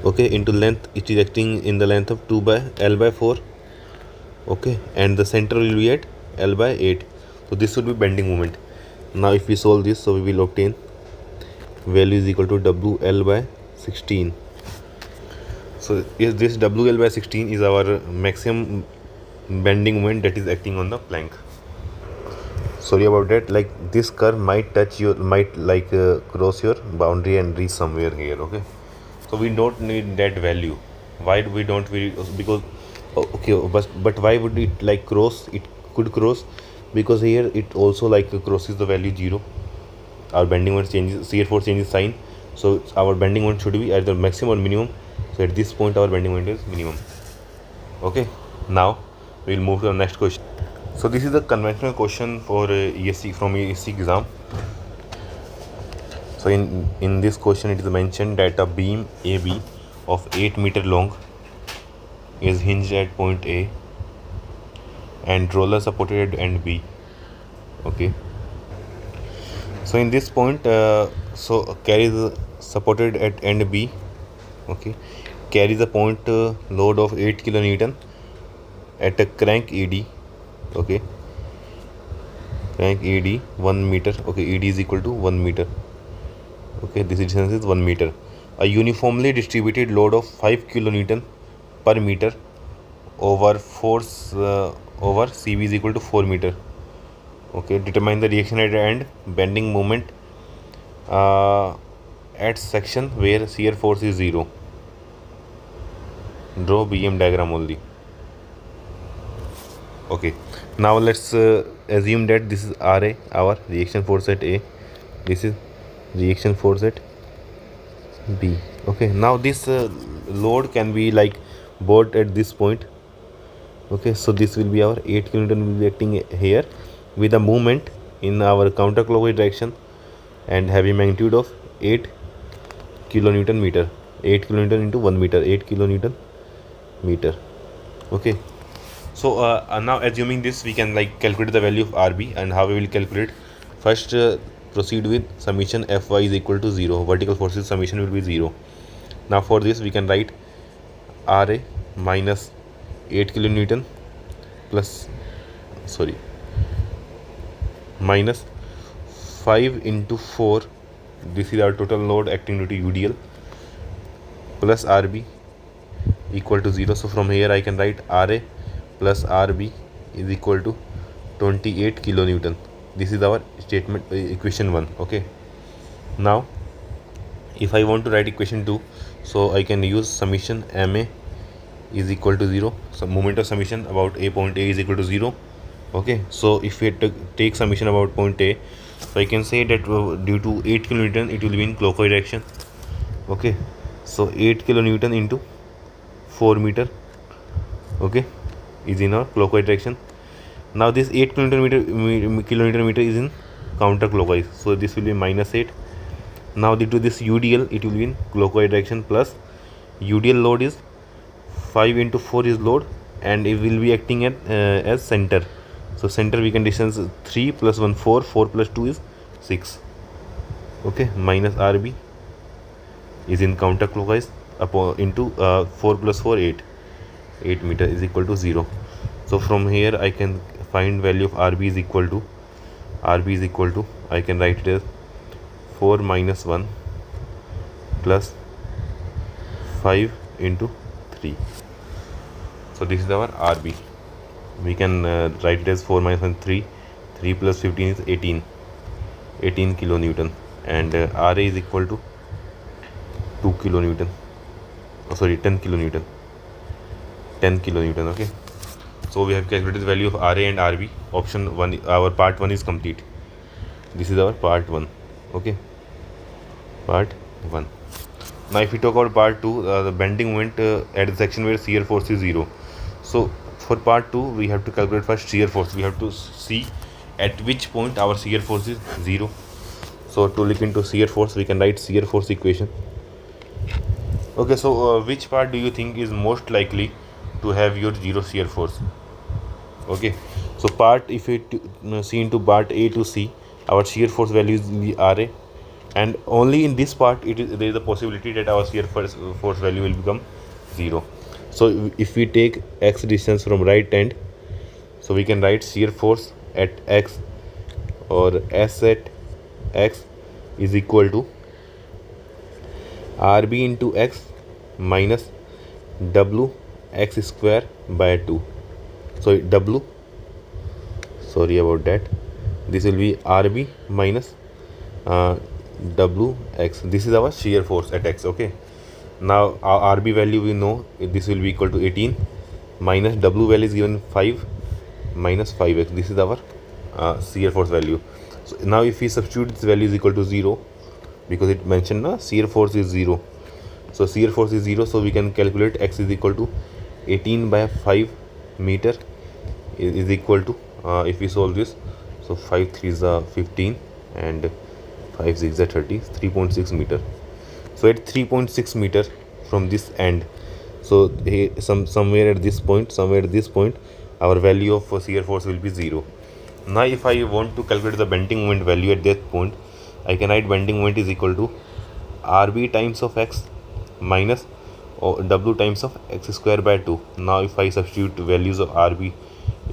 Okay, into length, it is acting in the length of 2 by L by 4. Okay, and the center will be at L by 8. So this would be bending moment. Now if we solve this, so we will obtain value is equal to WL by 16. So is this WL by 16 is our maximum bending moment that is acting on the plank. Sorry about that, like this curve might cross your boundary and reach somewhere here. Okay, so we don't need that value. Why do we don't we because okay, but why would it like cross? It could cross because here it also like crosses the value 0. Our bending moment changes, shear force changes sign, so our bending moment should be either maximum or minimum. So at this point our bending moment is minimum. Okay, now we will move to the next question. So this is the conventional question for ESC from ESC exam. So in this question it is mentioned that a beam AB of 8 meter long is hinged at point A and roller supported at end B. Okay, so in this point so carries supported at end B. Okay, carries a point load of 8 kilonewton at a crank ED. Okay, crank ED 1 meter. Okay, ED is equal to 1 meter. Okay, this distance is 1 meter. A uniformly distributed load of 5 kilonewton per meter over force over CV is equal to 4 meter. Okay, determine the reaction at the end, bending moment at section where shear force is 0. Draw BM diagram only. Okay, now let's assume that this is RA, our reaction force at A. This is reaction force at B. Okay, now this load can be like brought at this point. Okay, so this will be our 8 kilonewton will be acting here with a movement in our counterclockwise direction and having magnitude of 8 kilonewton meter. 8 kilonewton into 1 meter, 8 kilonewton meter. Okay, so now assuming this, we can like calculate the value of RB. And how we will calculate? First proceed with summation Fy is equal to 0. Vertical forces summation will be 0. Now for this we can write Ra minus 8 kilonewton plus minus 5 into 4. This is our total load acting due to UDL plus RB equal to 0. So from here I can write Ra plus RB is equal to 28 kilonewton. This is our statement equation 1. Okay, now if I want to write equation 2, so I can use summation MA is equal to 0. So moment of summation about point A is equal to 0. Okay, so if we take summation about point A, so I can say that due to 8 kilonewton it will be in clockwise direction. Okay, so 8 kilonewton into 4 meter, okay, is in our clockwise direction. Now this 8 kilonewton meter is in counterclockwise, so this will be minus 8. Now due to this UDL, it will be in clockwise direction plus UDL load is 5 into 4 is load, and it will be acting at as center. So center we can distance 3 plus 1 4, 4 plus 2 is 6. Okay, minus RB is in counterclockwise into 4 plus 4 8 meter is equal to 0. So from here I can find value of RB is equal to I can write it as 4 minus 1 plus 5 into 3. So this is our RB. We can write it as 4 minus 1 3 plus 15 is 18 kilonewton, and RA is equal to 2 kilonewton. 10 kilonewton. Okay, so we have calculated the value of RA and RB. Option 1, our part 1 is complete. This is our part 1. Okay, part 1. Now if we talk about part 2, the bending moment at the section where shear force is 0. So for part 2 we have to calculate first shear force. We have to see at which point our shear force is 0. So to look into shear force, we can write shear force equation. Okay, so which part do you think is most likely to have your 0 shear force? Okay, so part, if we see into part A to C, our shear force value is the Ra, and only in this part there is a possibility that our shear force value will become 0. So if we take x distance from right end, so we can write shear force at x, or S at x, is equal to Rb into x minus W x square by 2. So W, sorry about that, this will be Rb minus W x. This is our shear force at x. Okay, now our Rb value we know, this will be equal to 18, minus W value is given 5 minus 5x. This is our shear force value. So now if we substitute this value is equal to 0, because it mentioned shear force is 0. So shear force is 0, so we can calculate x is equal to 18 by 5 meter is equal to, if we solve this, so 5 3 is 15 and 5 6 is 30, 3.6 meter. So at 3.6 meter from this end, so somewhere at this point, our value of shear force will be 0. Now if I want to calculate the bending moment value at that point, I can write bending moment is equal to Rb times of x minus W times of x square by 2. Now if I substitute values of Rb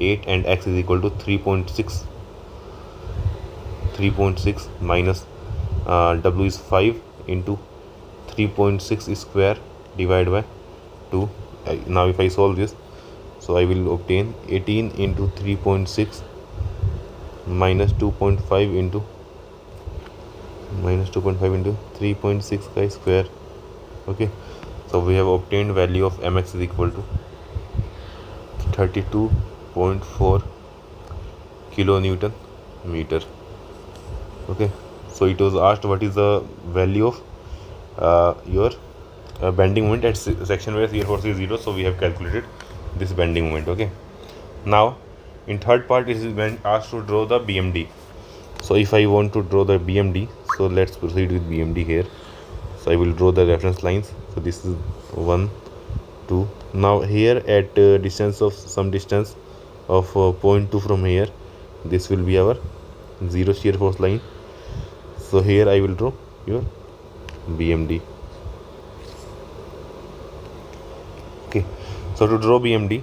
8 and x is equal to 3.6 minus W is 5 into 3.6 square divided by 2. Now if I solve this, so I will obtain 18 into 3.6 minus 2.5 into 3.6 chi square. Okay, so we have obtained value of mx is equal to 32.4 kilonewton meter. Okay, so it was asked what is the value of your bending moment at section where shear force is 0. So we have calculated this bending moment. Okay, now in third part it is when asked to draw the BMD. So if I want to draw the BMD, so let's proceed with BMD here. So I will draw the reference lines. So this is 1 2. Now here at distance of some distance of 0.2 from here, this will be our 0 shear force line. So here I will draw your BMD. Okay, so to draw BMD,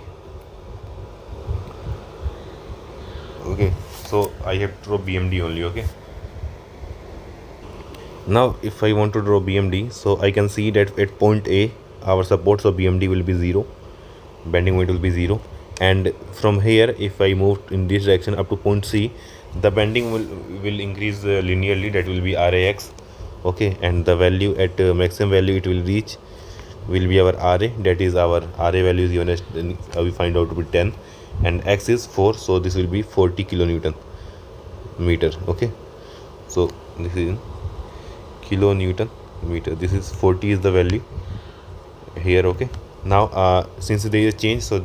okay, so I have to draw BMD only. Okay, now if I want to draw BMD, so I can see that at point A our supports of BMD will be 0, bending moment will be 0, and from here if I move in this direction up to point C, the bending will increase linearly, that will be RAX. Okay, and the value at maximum value it will reach will be our RA, that is our RA value is given as we find out to be 10 and X is 4, so this will be 40 kilonewton meter. Okay, so this is in kilonewton meter, this is 40 is the value here. Okay, now since there is a change, so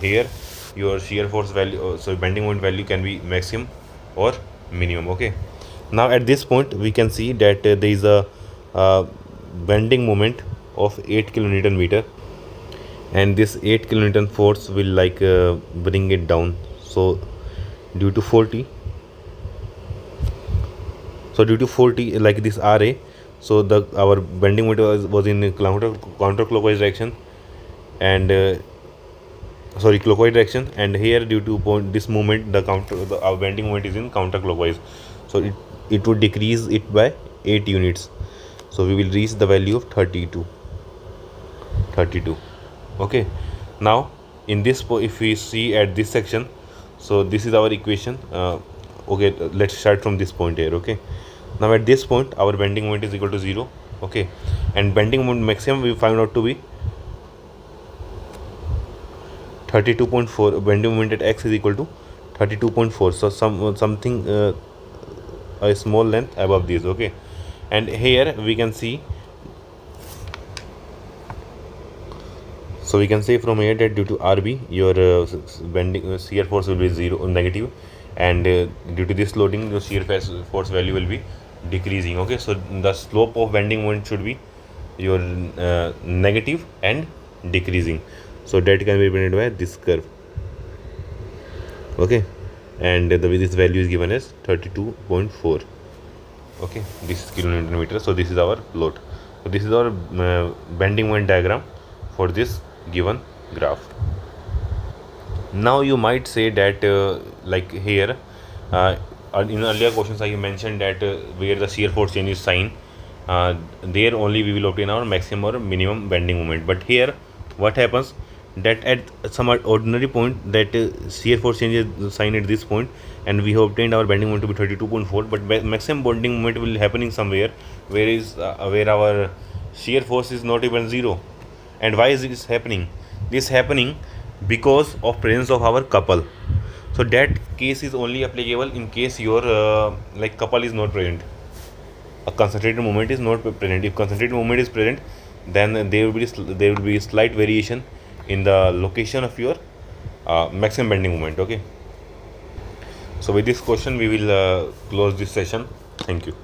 here your shear force value, so bending moment value can be maximum or minimum. Okay, now at this point we can see that there is a bending moment of 8 kilonewton meter, and this 8 kilonewton force will like bring it down. So due to 40, like this RA, so our bending moment was in counterclockwise direction, and clockwise direction, and here due to this moment our bending moment is in counterclockwise, so it would decrease it by 8 units, so we will reach the value of 32. Okay, now in this if we see at this section, so this is our equation. Okay, let's start from this point here. Okay, now at this point our bending moment is equal to 0. Okay, and bending moment maximum we find out to be 32.4. bending moment at x is equal to 32.4, so something a small length above this. Okay, and here we can see, so we can say from here that due to RB your bending shear force will be 0 negative, and due to this loading the shear force value will be decreasing. Okay, so the slope of bending moment should be your negative and decreasing, so that can be represented by this curve. Okay, and this value is given as 32.4. okay, this is kilonewton meter. So this is our load. So this is our bending moment diagram for this given graph. Now you might say that like here in earlier questions I mentioned that where the shear force changes sign, there only we will obtain our maximum or minimum bending moment. But here what happens that at some ordinary point that shear force changes sign at this point, and we have obtained our bending moment to be 32.4, but maximum bending moment will happening somewhere where our shear force is not even 0. And why is this happening? This happening because of presence of our couple. So that case is only applicable in case your like couple is not present, a concentrated moment is not present. If concentrated moment is present, then there will be slight variation in the location of your maximum bending moment. Okay, so with this question we will close this session. Thank you.